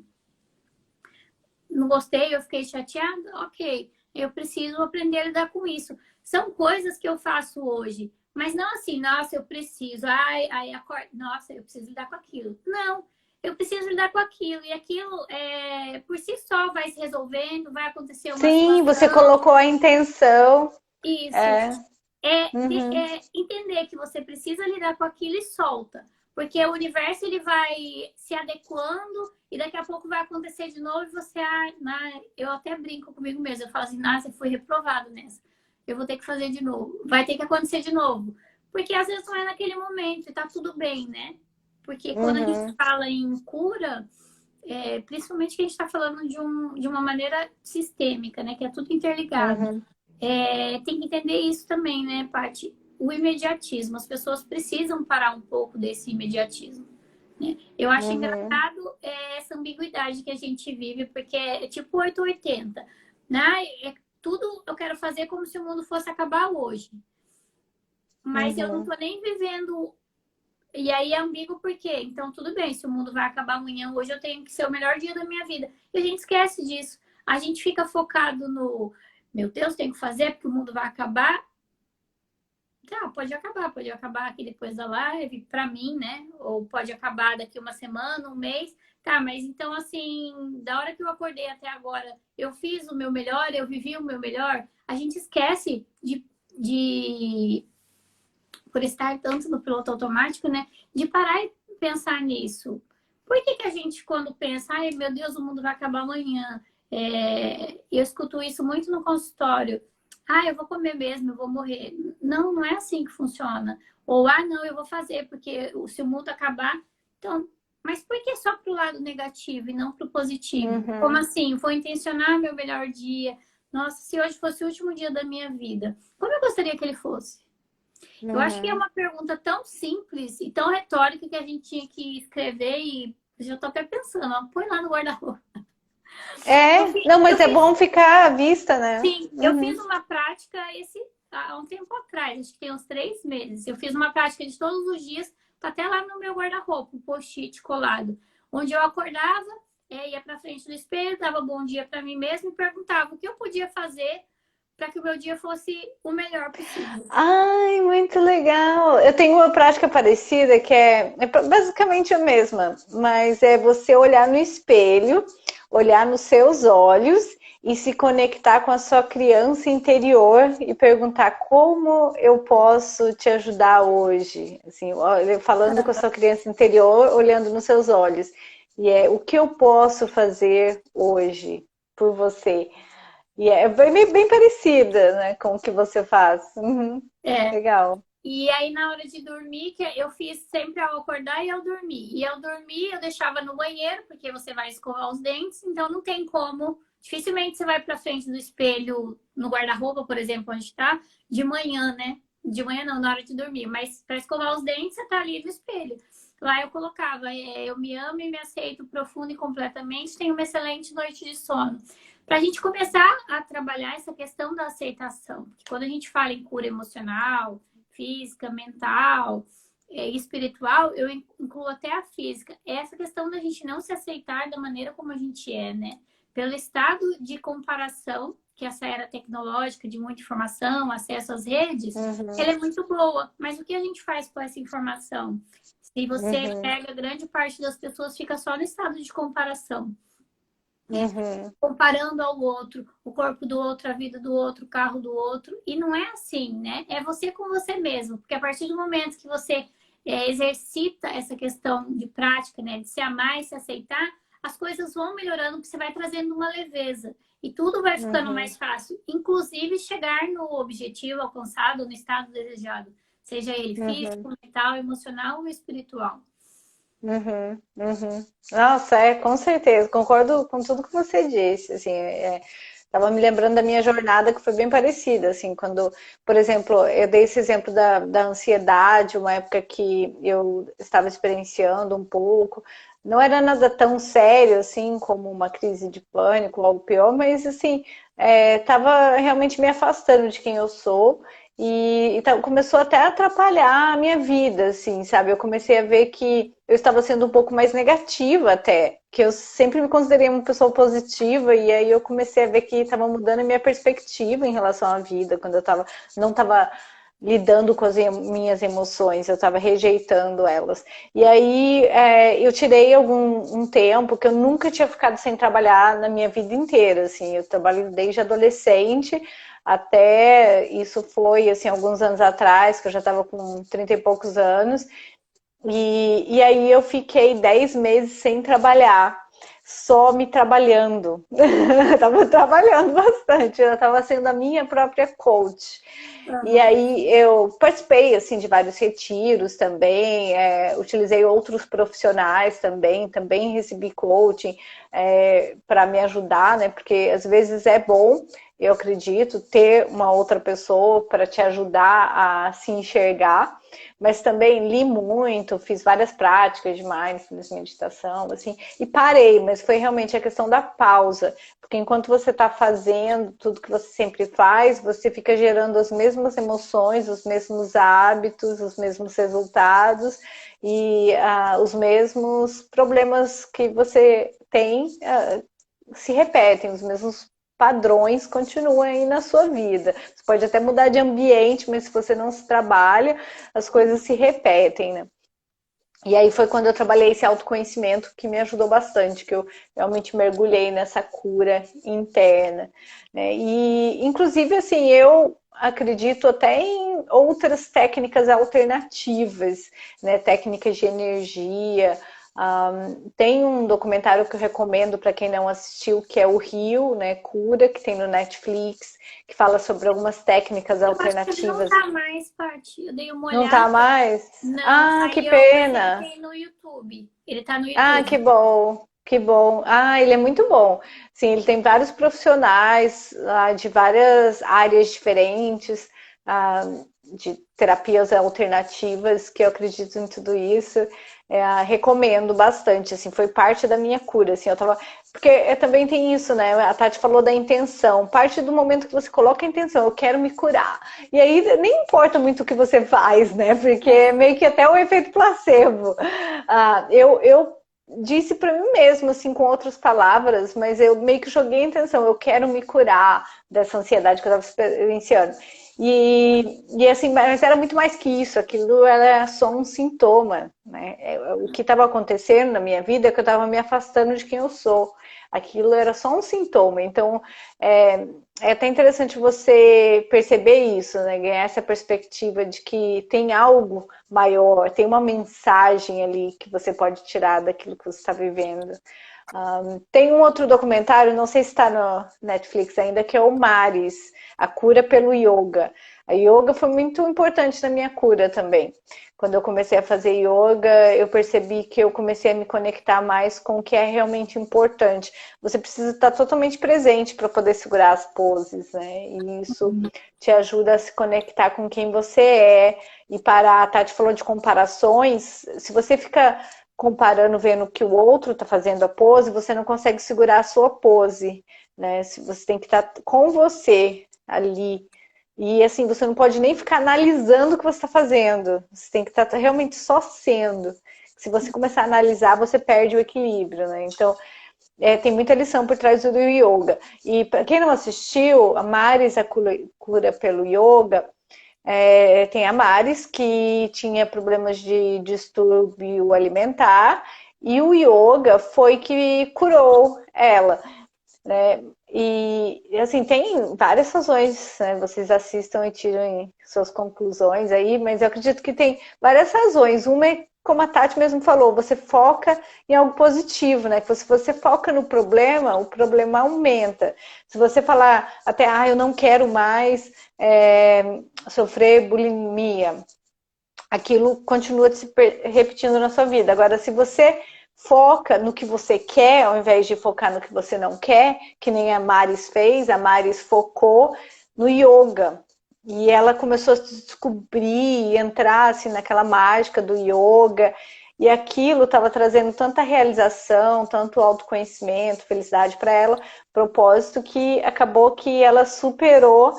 gostei, eu fiquei chateada, ok. Eu preciso aprender a lidar com isso. São coisas que eu faço hoje, mas não assim, nossa, eu preciso, ai, acorda, nossa, eu preciso lidar com aquilo. Não, eu preciso lidar com aquilo e aquilo por si só vai se resolvendo, vai acontecer uma sim, você situação, colocou a intenção. isso. É. Uhum. Entender que você precisa lidar com aquilo e solta. Porque o universo ele vai se adequando e daqui a pouco vai acontecer de novo e você, eu até brinco comigo mesmo. Eu falo assim, você foi reprovado nessa. Eu vou ter que fazer de novo. Vai ter que acontecer de novo. Porque às vezes não é naquele momento e tá tudo bem, né? Porque quando a gente Uhum. fala em cura, principalmente que a gente está falando de uma maneira sistêmica, né? Que é tudo interligado. Uhum. Tem que entender isso também, né, Paty? O imediatismo. As pessoas precisam parar um pouco desse imediatismo. Né? Eu acho Uhum. engraçado essa ambiguidade que a gente vive, porque é tipo 880. Né? Tudo eu quero fazer como se o mundo fosse acabar hoje. Mas eu não Uhum. tô nem vivendo. E aí é ambíguo por quê? Então, tudo bem, se o mundo vai acabar amanhã, hoje eu tenho que ser o melhor dia da minha vida. E a gente esquece disso. A gente fica focado no, meu Deus, tenho que fazer porque o mundo vai acabar. Tá, pode acabar aqui depois da live, pra mim, né? Ou pode acabar daqui uma semana, um mês. Tá, mas então, assim, da hora que eu acordei até agora, eu fiz o meu melhor, eu vivi o meu melhor. A gente esquece de por estar tanto no piloto automático, né? De parar e pensar nisso. Por que a gente, quando pensa, ai meu Deus, o mundo vai acabar amanhã? Eu escuto isso muito no consultório. Eu vou comer mesmo, eu vou morrer. Não, não é assim que funciona. Ou, não, eu vou fazer, porque se o mundo acabar. Então, mas por que só para o lado negativo e não para o positivo? Como Uhum. assim? Vou intencionar meu melhor dia. Nossa, se hoje fosse o último dia da minha vida, como eu gostaria que ele fosse? Eu acho que é Uhum. uma pergunta tão simples e tão retórica que a gente tinha que escrever e já estou até pensando, põe lá no guarda-roupa. Não, Eu mas é fiz, bom ficar à vista, né? sim, eu Uhum. fiz uma prática há um tempo atrás, acho que tem uns 3 meses. Eu fiz uma prática de todos os dias, tá até lá no meu guarda-roupa, um post-it colado, onde eu acordava, ia para frente do espelho, dava bom dia para mim mesma e perguntava o que eu podia fazer para que o meu dia fosse o melhor possível. Ai, muito legal. Eu tenho uma prática parecida que é basicamente a mesma, mas é você olhar no espelho, olhar nos seus olhos e se conectar com a sua criança interior e perguntar como eu posso te ajudar hoje. Assim, falando com a sua criança interior, olhando nos seus olhos. E é o que eu posso fazer hoje por você. E é bem parecida, né, com o que você faz. Uhum, É, legal. e aí, na hora de dormir, que eu fiz sempre ao acordar e ao dormir. E ao dormir, eu deixava no banheiro, porque você vai escovar os dentes, então não tem como. Dificilmente você vai para frente do espelho, no guarda-roupa, por exemplo, onde está, de manhã, né? De manhã não, na hora de dormir. Mas para escovar os dentes, você tá ali no espelho. Lá eu colocava, eu me amo e me aceito profundo e completamente, tenho uma excelente noite de sono. Para a gente começar a trabalhar essa questão da aceitação. Porque quando a gente fala em cura emocional, física, mental e espiritual, eu incluo até a física. É essa questão da gente não se aceitar da maneira como a gente é, né? Pelo estado de comparação que essa era tecnológica de muita informação, acesso às redes, Uhum. ela é muito boa. Mas o que a gente faz com essa informação? Se você Uhum. pega grande parte das pessoas, fica só no estado de comparação. Uhum. Comparando ao outro, o corpo do outro, a vida do outro, o carro do outro. E não é assim, né? É você com você mesmo. Porque a partir do momento que você exercita essa questão de prática, né? De se amar e se aceitar, as coisas vão melhorando, porque você vai trazendo uma leveza. E tudo vai ficando Uhum. mais fácil. Inclusive chegar no objetivo alcançado, no estado desejado. Seja ele Uhum. físico, mental, emocional ou espiritual. Uhum. Uhum. Nossa, com certeza, concordo com tudo que você disse, assim, tava me lembrando da minha jornada que foi bem parecida, assim, quando, por exemplo, eu dei esse exemplo da ansiedade, uma época que eu estava experienciando um pouco, não era nada tão sério, assim, como uma crise de pânico ou algo pior, mas, assim, tava realmente me afastando de quem eu sou, e então começou até a atrapalhar a minha vida, assim, sabe? Eu comecei a ver que eu estava sendo um pouco mais negativa até, que eu sempre me considerei uma pessoa positiva, e aí eu comecei a ver que estava mudando a minha perspectiva em relação à vida, quando eu não estava lidando com as minhas emoções, eu estava rejeitando elas. E aí eu tirei um tempo que eu nunca tinha ficado sem trabalhar na minha vida inteira, assim, eu trabalho desde adolescente, até isso foi assim alguns anos atrás, que eu já estava com 30 e poucos anos, e aí eu fiquei 10 meses sem trabalhar, só me trabalhando. Estava trabalhando bastante, eu estava sendo a minha própria coach. E Uhum. aí eu participei assim de vários retiros também, utilizei outros profissionais também recebi coaching para me ajudar, né? Porque às vezes é bom, eu acredito, ter uma outra pessoa para te ajudar a se enxergar, mas também li muito, fiz várias práticas de mindfulness, meditação, assim, e parei, mas foi realmente a questão da pausa, porque enquanto você está fazendo tudo que você sempre faz, você fica gerando as mesmas emoções, os mesmos hábitos, os mesmos resultados e os mesmos problemas que você tem se repetem, os mesmos padrões continuam aí na sua vida. Você pode até mudar de ambiente, mas se você não se trabalha, as coisas se repetem, né? E aí foi quando eu trabalhei esse autoconhecimento que me ajudou bastante, que eu realmente mergulhei nessa cura interna, né? E inclusive assim, eu acredito até em outras técnicas alternativas, né? Técnicas de energia. Tem um documentário que eu recomendo para quem não assistiu, que é o Rio, né? Cura, que tem no Netflix, que fala sobre algumas técnicas Eu acho que ele não alternativas. tá mais, Paty. Eu dei uma Não tá olhada. mais? Não, Ah, que saiu, mas ele pena! tem no YouTube. Ele tá no Ah, que YouTube. bom, que bom. Ah, ele é muito bom. Sim, ele tem vários profissionais de várias áreas diferentes, ah, de terapias alternativas, que eu acredito em tudo isso. Recomendo bastante, assim, foi parte da minha cura, assim, eu tava... Porque também tem isso, né? A Tati falou da intenção. Parte do momento que você coloca a intenção, eu quero me curar. E aí nem importa muito o que você faz, né? Porque é meio que até o efeito placebo. Eu disse para mim mesmo, assim, com outras palavras, mas eu meio que joguei a intenção, eu quero me curar dessa ansiedade que eu estava experienciando. E assim, mas era muito mais que isso, aquilo era só um sintoma, né? O que estava acontecendo na minha vida é que eu estava me afastando de quem eu sou. Aquilo era só um sintoma. Então, é até interessante você perceber isso, né? Ganhar essa perspectiva de que tem algo maior, tem uma mensagem ali que você pode tirar daquilo que você está vivendo. Tem um outro documentário, não sei se está no Netflix ainda, que é o Mares, a cura pelo yoga. A yoga foi muito importante na minha cura também. Quando eu comecei a fazer yoga, eu percebi que eu comecei a me conectar mais com o que é realmente importante. Você precisa estar totalmente presente para poder segurar as poses, né? E isso te ajuda a se conectar com quem você é e parar. A Tati falou de comparações. Se você fica comparando, vendo que o outro está fazendo a pose, você não consegue segurar a sua pose, né? Você tem que estar com você ali. E assim, você não pode nem ficar analisando o que você está fazendo. Você tem que estar realmente só sendo. Se você começar a analisar, você perde o equilíbrio, né? Então, tem muita lição por trás do yoga. E para quem não assistiu, a Maris, a cura pelo yoga, tem a Maris, que tinha problemas de distúrbio alimentar, e o yoga foi que curou ela, né? E assim, tem várias razões, né? Vocês assistam e tirem suas conclusões aí, mas eu acredito que tem várias razões. Uma é, como a Tati mesmo falou, você foca em algo positivo, né? Que se você foca no problema, o problema aumenta. Se você falar até, eu não quero mais sofrer bulimia, aquilo continua se repetindo na sua vida. Agora, se você foca no que você quer, ao invés de focar no que você não quer, que nem a Maris fez, a Maris focou no yoga. E ela começou a se descobrir, entrar assim, naquela mágica do yoga. E aquilo estava trazendo tanta realização, tanto autoconhecimento, felicidade para ela, propósito, que acabou que ela superou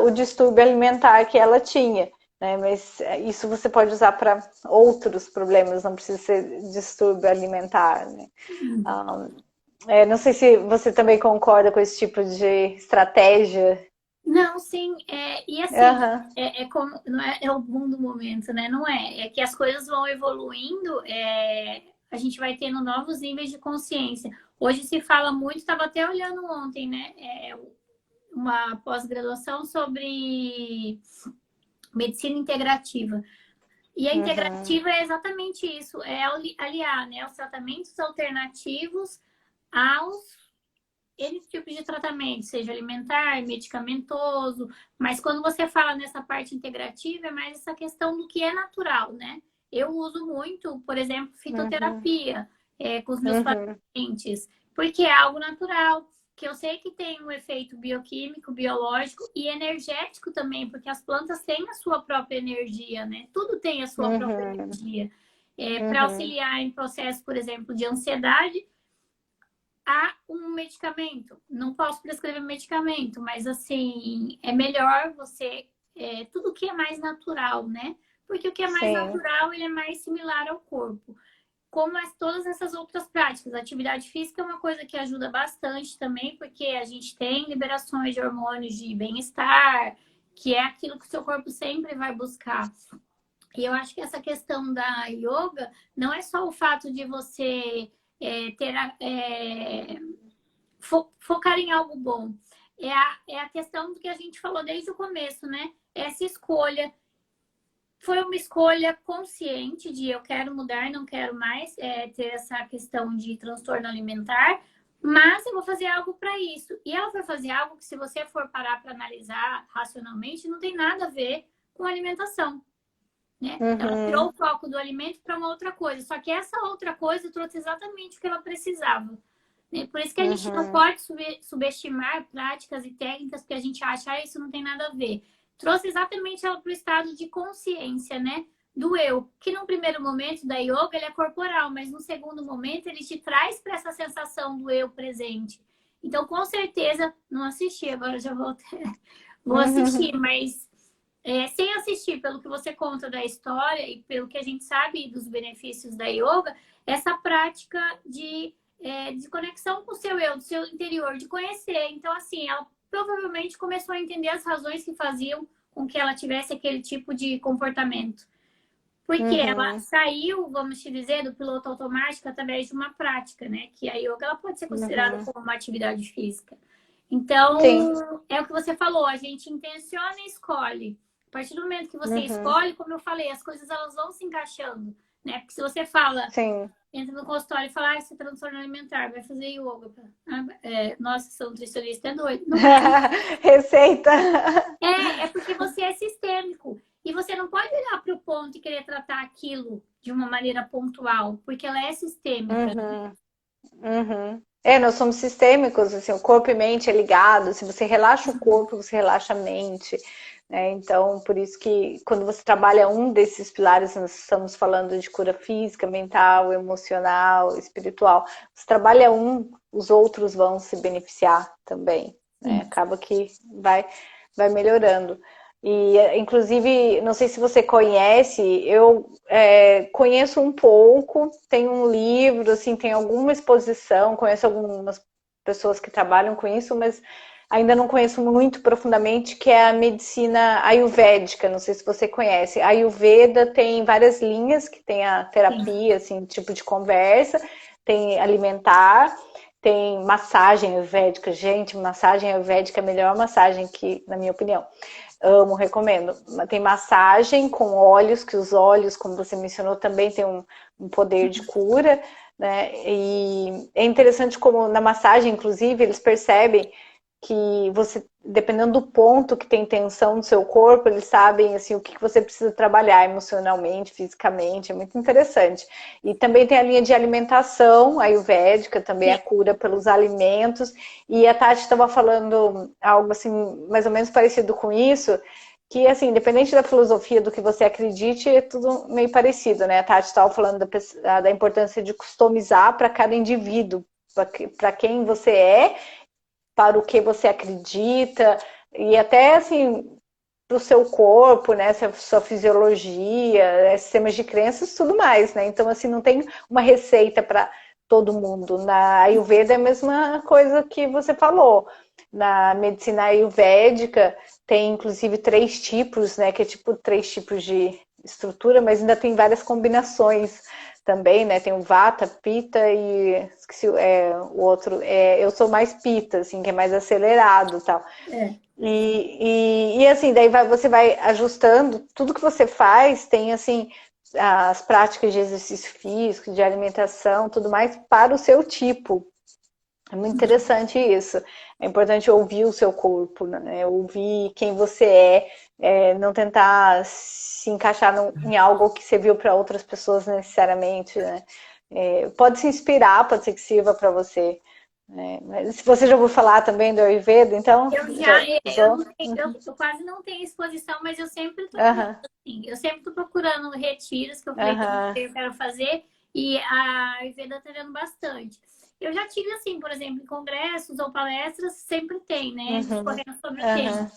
o distúrbio alimentar que ela tinha. Né? Mas isso você pode usar para outros problemas, não precisa ser distúrbio alimentar. Né? Não sei se você também concorda com esse tipo de estratégia. Não, sim, e assim, como, não é o boom do momento, né? Não é. É que as coisas vão evoluindo, a gente vai tendo novos níveis de consciência. Hoje se fala muito, estava até olhando ontem, né? Uma pós-graduação sobre medicina integrativa. E a integrativa é exatamente isso, é aliar, né, os tratamentos alternativos aos N tipos de tratamento, seja alimentar, medicamentoso, mas quando você fala nessa parte integrativa, é mais essa questão do que é natural, né? Eu uso muito, por exemplo, fitoterapia com os meus pacientes, porque é algo natural, que eu sei que tem um efeito bioquímico, biológico e energético também, porque as plantas têm a sua própria energia, né? Tudo tem a sua própria energia. Para auxiliar em processo, por exemplo, de ansiedade, há um medicamento. Não posso prescrever medicamento, mas assim, é melhor você... tudo que é mais natural, né? Porque o que é mais natural, ele é mais similar ao corpo. Como todas essas outras práticas. A atividade física é uma coisa que ajuda bastante também, porque a gente tem liberações de hormônios de bem-estar, que é aquilo que o seu corpo sempre vai buscar. E eu acho que essa questão da yoga não é só o fato de você focar em algo bom. É a questão do que a gente falou desde o começo, né? Essa escolha. Foi uma escolha consciente de eu quero mudar, não quero mais ter essa questão de transtorno alimentar, mas eu vou fazer algo para isso. E ela foi fazer algo que, se você for parar para analisar racionalmente, não tem nada a ver com alimentação. Né? Ela tirou o foco do alimento para uma outra coisa. Só que essa outra coisa trouxe exatamente o que ela precisava. Né? Por isso que a gente não pode subestimar práticas e técnicas que a gente acha, isso não tem nada a ver. Trouxe exatamente ela para o estado de consciência, né? Do eu. Que num primeiro momento da yoga ele é corporal, mas no segundo momento ele te traz para essa sensação do eu presente. Então, com certeza, não assisti, agora já vou assistir, mas sem assistir, pelo que você conta da história e pelo que a gente sabe dos benefícios da yoga, essa prática de conexão com o seu eu, do seu interior, de conhecer. Então, assim, ela provavelmente começou a entender as razões que faziam com que ela tivesse aquele tipo de comportamento. Porque ela saiu, vamos te dizer, do piloto automático através de uma prática, né? Que a yoga ela pode ser considerada como uma atividade física. Então, é o que você falou, a gente intenciona e escolhe. A partir do momento que você escolhe, como eu falei, as coisas elas vão se encaixando, né? Porque se você fala... Entra no consultório e fala, você é transtorno alimentar, vai fazer yoga. Nossa, sou nutricionista, é doido. Não é. Receita. É porque você é sistêmico. E você não pode olhar para o ponto e querer tratar aquilo de uma maneira pontual, porque ela é sistêmica. Nós somos sistêmicos, assim, o corpo e mente é ligado. Se você relaxa o corpo, você relaxa a mente. Né? Então, por isso que quando você trabalha um desses pilares, nós estamos falando de cura física, mental, emocional, espiritual. Você trabalha um, os outros vão se beneficiar também. Né? Acaba que vai melhorando. E, inclusive, não sei se você conhece, eu conheço um pouco, tem um livro, assim, tem alguma exposição, conheço algumas pessoas que trabalham com isso, mas ainda não conheço muito profundamente, que é a medicina ayurvédica, não sei se você conhece. A Ayurveda tem várias linhas, que tem a Sim. terapia, assim, tipo de conversa, tem alimentar, tem massagem ayurvédica. Gente, massagem ayurvédica é a melhor massagem que, na minha opinião. Amo, recomendo. Tem massagem com óleos, que os óleos, como você mencionou, também tem um poder de cura, né? E é interessante como na massagem, inclusive, eles percebem que você, dependendo do ponto que tem tensão no seu corpo, eles sabem assim o que você precisa trabalhar emocionalmente, fisicamente, é muito interessante. E também tem a linha de alimentação ayurvédica, também a cura pelos alimentos. E a Tati estava falando algo assim, mais ou menos parecido com isso, que assim, independente da filosofia do que você acredite, é tudo meio parecido, né? A Tati estava falando da importância de customizar para cada indivíduo, para quem você é, para o que você acredita, e até assim, para o seu corpo, né? Sua fisiologia, sistemas de crenças, tudo mais, né? Então, assim, não tem uma receita para todo mundo. Na Ayurveda é a mesma coisa que você falou. Na medicina ayurvédica tem inclusive 3 tipos, né? Que é tipo 3 tipos de estrutura, mas ainda tem várias combinações também, né? Tem o Vata, Pitta e esqueci, o outro. Eu sou mais Pitta, assim, que é mais acelerado, tal. É. E assim, daí você vai ajustando, tudo que você faz tem assim as práticas de exercício físico, de alimentação, tudo mais para o seu tipo. É muito interessante isso. É importante ouvir o seu corpo, né? Ouvir quem você não tentar se encaixar em algo que você viu para outras pessoas necessariamente, né? Pode se inspirar, pode ser que sirva para você. Mas se você já ouviu falar também do Ayurveda, então Eu já, já eu, usou? não tenho, eu quase não tenho exposição, mas eu sempre estou vendo, Aham, assim, eu sempre estou procurando retiros que eu falei que aham, eu quero fazer e a Ayurveda está vendo bastante. Eu já tive, assim, por exemplo, em congressos ou palestras, sempre tem, né, uhum, discorrendo sobre o tema. aham.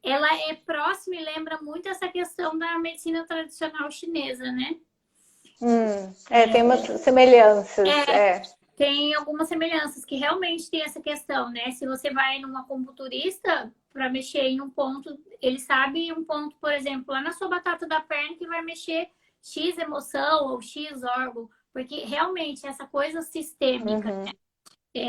Ela é próxima e lembra muito essa questão da medicina tradicional chinesa, né? Tem umas semelhanças, Tem algumas semelhanças que realmente tem essa questão, né? Se você vai numa acupunturista para mexer em um ponto, ele sabe um ponto, por exemplo, lá na sua batata da perna que vai mexer X emoção ou X órgão, porque realmente essa coisa sistêmica. uhum,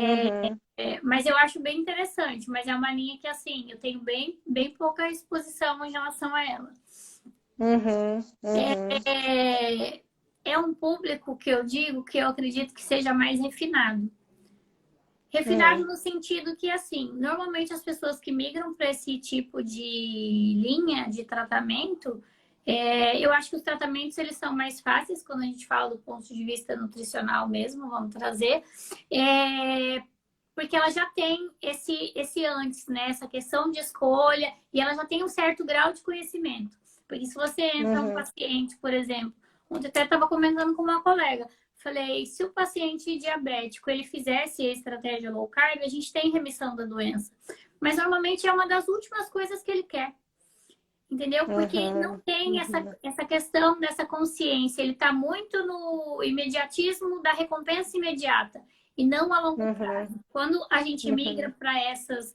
uhum, Mas eu acho bem interessante, mas é uma linha que assim, eu tenho bem pouca exposição em relação a ela. uhum, uhum, É, é um público que eu digo que eu acredito que seja mais refinado. Refinado uhum, no sentido que, assim, normalmente as pessoas que migram para esse tipo de linha de tratamento, eu acho que os tratamentos eles são mais fáceis quando a gente fala do ponto de vista nutricional mesmo, vamos trazer, porque ela já tem esse antes, né? Essa questão de escolha, e ela já tem um certo grau de conhecimento. Porque se você entra um uhum, paciente, por exemplo, ontem até estava comentando com uma colega, falei, se o paciente diabético ele fizesse a estratégia low carb, a gente tem remissão da doença. Mas normalmente é uma das últimas coisas que ele quer. Entendeu? Porque não uhum, tem uhum, essa questão dessa consciência. Ele está muito no imediatismo da recompensa imediata e não a longo uhum, prazo. Quando a gente migra uhum, para essas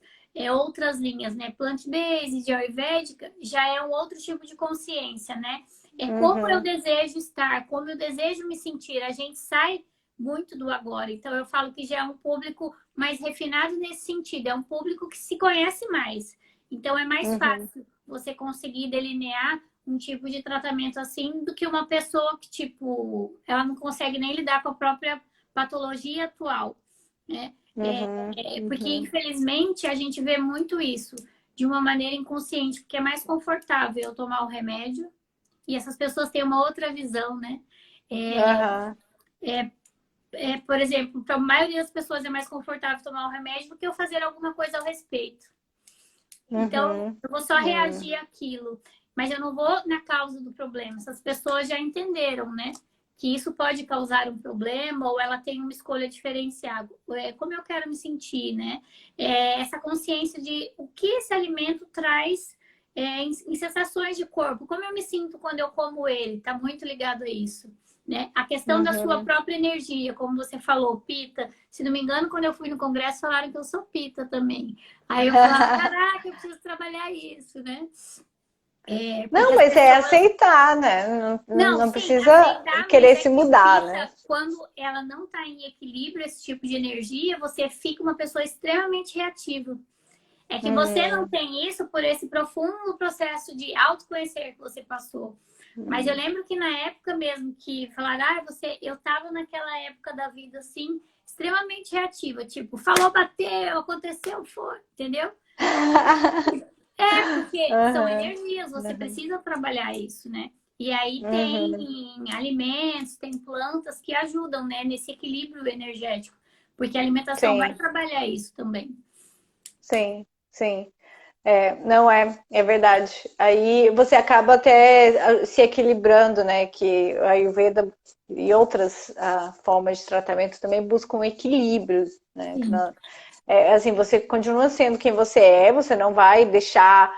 outras linhas, né? Plant-based, ayurvédica, já é um outro tipo de consciência, né? É como eu uhum, desejo estar, como eu desejo me sentir. A gente sai muito do agora. Então eu falo que já é um público mais refinado nesse sentido. É um público que se conhece mais. Então é mais uhum, fácil você conseguir delinear um tipo de tratamento assim do que uma pessoa que, tipo, ela não consegue nem lidar com a própria patologia atual, né? uhum, Porque, uhum, infelizmente, a gente vê muito isso de uma maneira inconsciente, porque é mais confortável eu tomar o remédio e essas pessoas têm uma outra visão, né? É, aham, por exemplo, para a maioria das pessoas é mais confortável tomar o remédio do que eu fazer alguma coisa ao respeito. Então, uhum, eu vou só reagir àquilo, mas eu não vou na causa do problema. Essas pessoas já entenderam, né? Que isso pode causar um problema ou ela tem uma escolha diferenciada. Como eu quero me sentir, né? Essa consciência de o que esse alimento traz em sensações de corpo. Como eu me sinto quando eu como ele? Está muito ligado a isso. Né? A questão da sua Uhum. própria energia, como você falou, pita. Se não me engano, quando eu fui no congresso, falaram que eu sou pita também. Aí eu falava, caraca, eu preciso trabalhar isso, né? Porque Não, as mas é pessoas. aceitar, né? Não, Não sim, precisa aceitar, mas querer é se que o mudar, né? pita, quando ela não está em equilíbrio, esse tipo de energia, você fica uma pessoa extremamente reativa. É que você não Hum, tem isso por esse profundo processo de autoconhecer que você passou. Mas eu lembro que na época mesmo que falaram, eu tava naquela época da vida assim, extremamente reativa, tipo, falou, bateu, aconteceu, foi, entendeu? Porque são Aham, energias, você uhum, precisa trabalhar isso, né? E aí tem uhum. alimentos, tem plantas que ajudam, né, nesse equilíbrio energético, porque a alimentação vai Sim, trabalhar isso também. sim, sim. É, não é verdade. Aí você acaba até se equilibrando, né? Que a Ayurveda e outras formas de tratamento também buscam equilíbrio, né? Sim. Assim, você continua sendo quem você é, você não vai deixar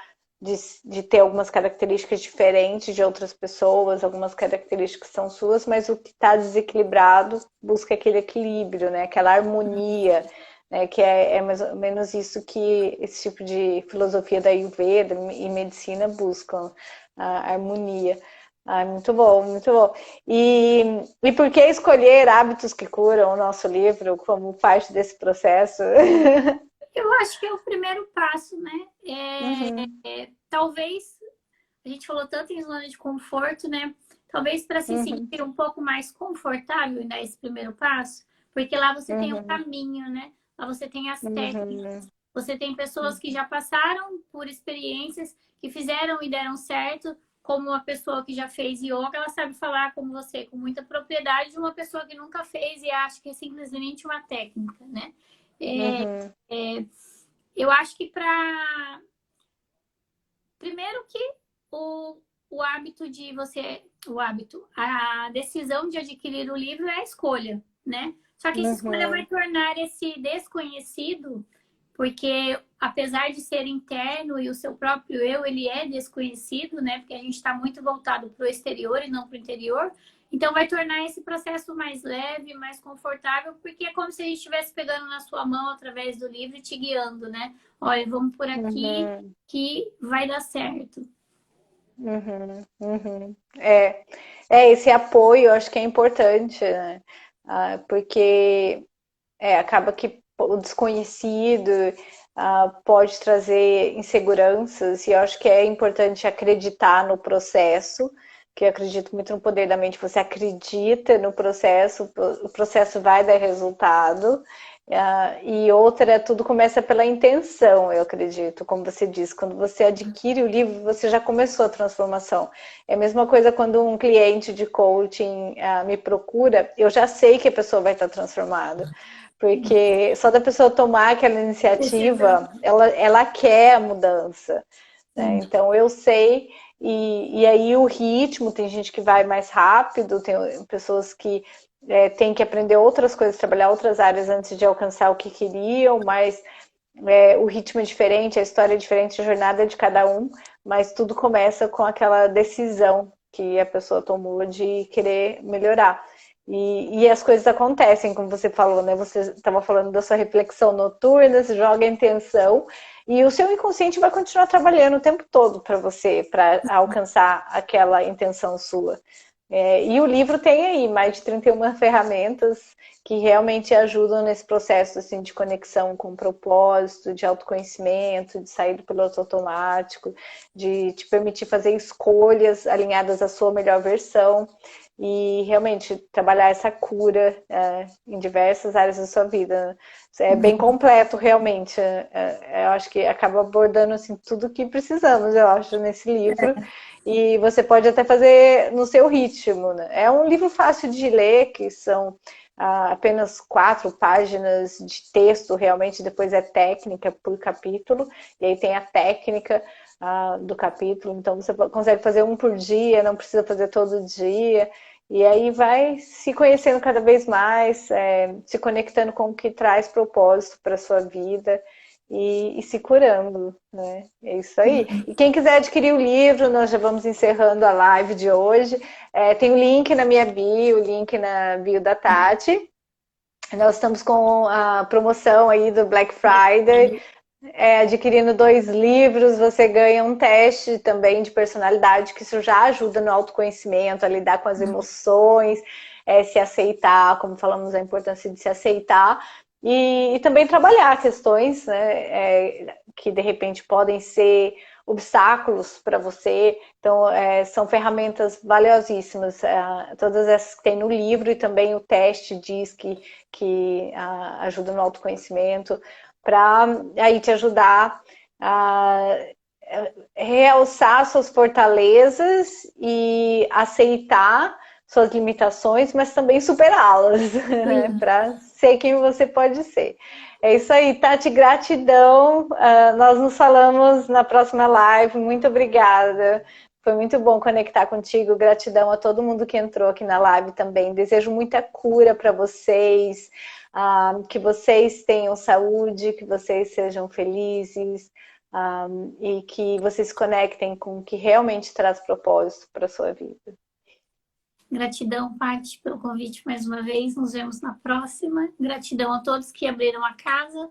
de ter algumas características diferentes de outras pessoas, algumas características que são suas, mas o que está desequilibrado busca aquele equilíbrio, né? Aquela harmonia, né? Que é mais ou menos isso que esse tipo de filosofia da Ayurveda e medicina buscam, a harmonia. Ah, muito bom, muito bom. E por que escolher Hábitos que Curam, o nosso livro, como parte desse processo? Eu acho que é o primeiro passo, né? Uhum, Talvez, a gente falou tanto em zona de conforto, né? Talvez para se uhum, sentir um pouco mais confortável em dar esse primeiro passo, porque lá você tem o uhum, caminho, né? Lá você tem as técnicas, uhum, você tem pessoas que já passaram por experiências que fizeram e deram certo, como uma pessoa que já fez yoga, ela sabe falar como você, com muita propriedade, de uma pessoa que nunca fez e acha que é simplesmente uma técnica, né? É, uhum, é, eu acho que para primeiro que o, o hábito de você, o hábito, a decisão de adquirir o livro é a escolha, né? Só que essa escolha vai uhum, tornar esse desconhecido, porque apesar de ser interno e o seu próprio eu, ele é desconhecido, né? Porque a gente está muito voltado para o exterior e não para o interior. Então vai tornar esse processo mais leve, mais confortável, porque é como se a gente estivesse pegando na sua mão através do livro e te guiando, né? Olha, vamos por aqui, uhum, que vai dar certo. uhum, uhum. É, esse apoio eu acho que é importante, né? Porque acaba que o desconhecido pode trazer inseguranças, e eu acho que é importante acreditar no processo, que eu acredito muito no poder da mente. Você acredita no processo, o processo vai dar resultado. E outra, tudo começa pela intenção, eu acredito, como você disse, quando você adquire o livro, você já começou a transformação. É a mesma coisa quando um cliente de coaching me procura, eu já sei que a pessoa vai estar transformada, porque só da pessoa tomar aquela Decisão. iniciativa, ela quer a mudança, né? Sim. Então eu sei, e aí o ritmo, tem gente que vai mais rápido, tem pessoas que têm que aprender outras coisas, trabalhar outras áreas antes de alcançar o que queriam, mas o ritmo é diferente, a história é diferente, a jornada é de cada um, mas tudo começa com aquela decisão que a pessoa tomou de querer melhorar. E as coisas acontecem, como você falou, né? Você estava falando da sua reflexão noturna, você joga a intenção, e o seu inconsciente vai continuar trabalhando o tempo todo para você, para alcançar aquela intenção sua. E o livro tem aí mais de 31 ferramentas que realmente ajudam nesse processo assim, de conexão com o propósito, de autoconhecimento, de sair do piloto automático, de te permitir fazer escolhas alinhadas à sua melhor versão e realmente trabalhar essa cura em diversas áreas da sua vida. É bem completo, realmente. Eu acho que acaba abordando assim, tudo o que precisamos, eu acho, nesse livro. E você pode até fazer no seu ritmo, né? É um livro fácil de ler, que são apenas 4 páginas de texto, realmente, depois é técnica por capítulo, e aí tem a técnica do capítulo, então você consegue fazer um por dia, não precisa fazer todo dia, e aí vai se conhecendo cada vez mais, se conectando com o que traz propósito para a sua vida, e se curando, né? É isso aí. E quem quiser adquirir o livro, nós já vamos encerrando a live de hoje. Tem o link na minha bio, o link na bio da Tati. Nós estamos com a promoção aí do Black Friday. Adquirindo 2 livros, você ganha um teste também de personalidade, que isso já ajuda no autoconhecimento, a lidar com as emoções, se aceitar, como falamos, a importância de se aceitar, e também trabalhar questões, né, que de repente podem ser obstáculos para você. Então, são ferramentas valiosíssimas, todas essas que tem no livro, e também o teste diz que ajuda no autoconhecimento, para aí te ajudar a realçar suas fortalezas e aceitar suas limitações, mas também superá-las, né? Para ser quem você pode ser. É isso aí, Tati, gratidão. Nós nos falamos na próxima live. Muito obrigada. Foi muito bom conectar contigo. Gratidão a todo mundo que entrou aqui na live também. Desejo muita cura para vocês. Que vocês tenham saúde, que vocês sejam felizes, e que vocês se conectem com o que realmente traz propósito para a sua vida. Gratidão, Paty, pelo convite mais uma vez. Nos vemos na próxima. Gratidão a todos que abriram a casa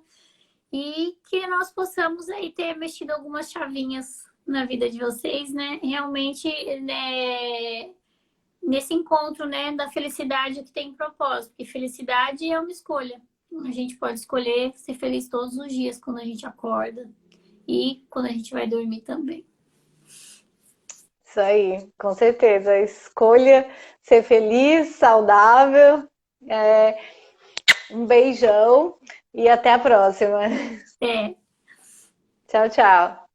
e que nós possamos aí ter mexido algumas chavinhas na vida de vocês, né? Realmente, né, nesse encontro, né, da felicidade que tem propósito. Porque felicidade é uma escolha. A gente pode escolher ser feliz todos os dias quando a gente acorda e quando a gente vai dormir também. Isso aí, com certeza. Escolha ser feliz, saudável. Um beijão e até a próxima. É. Tchau, tchau.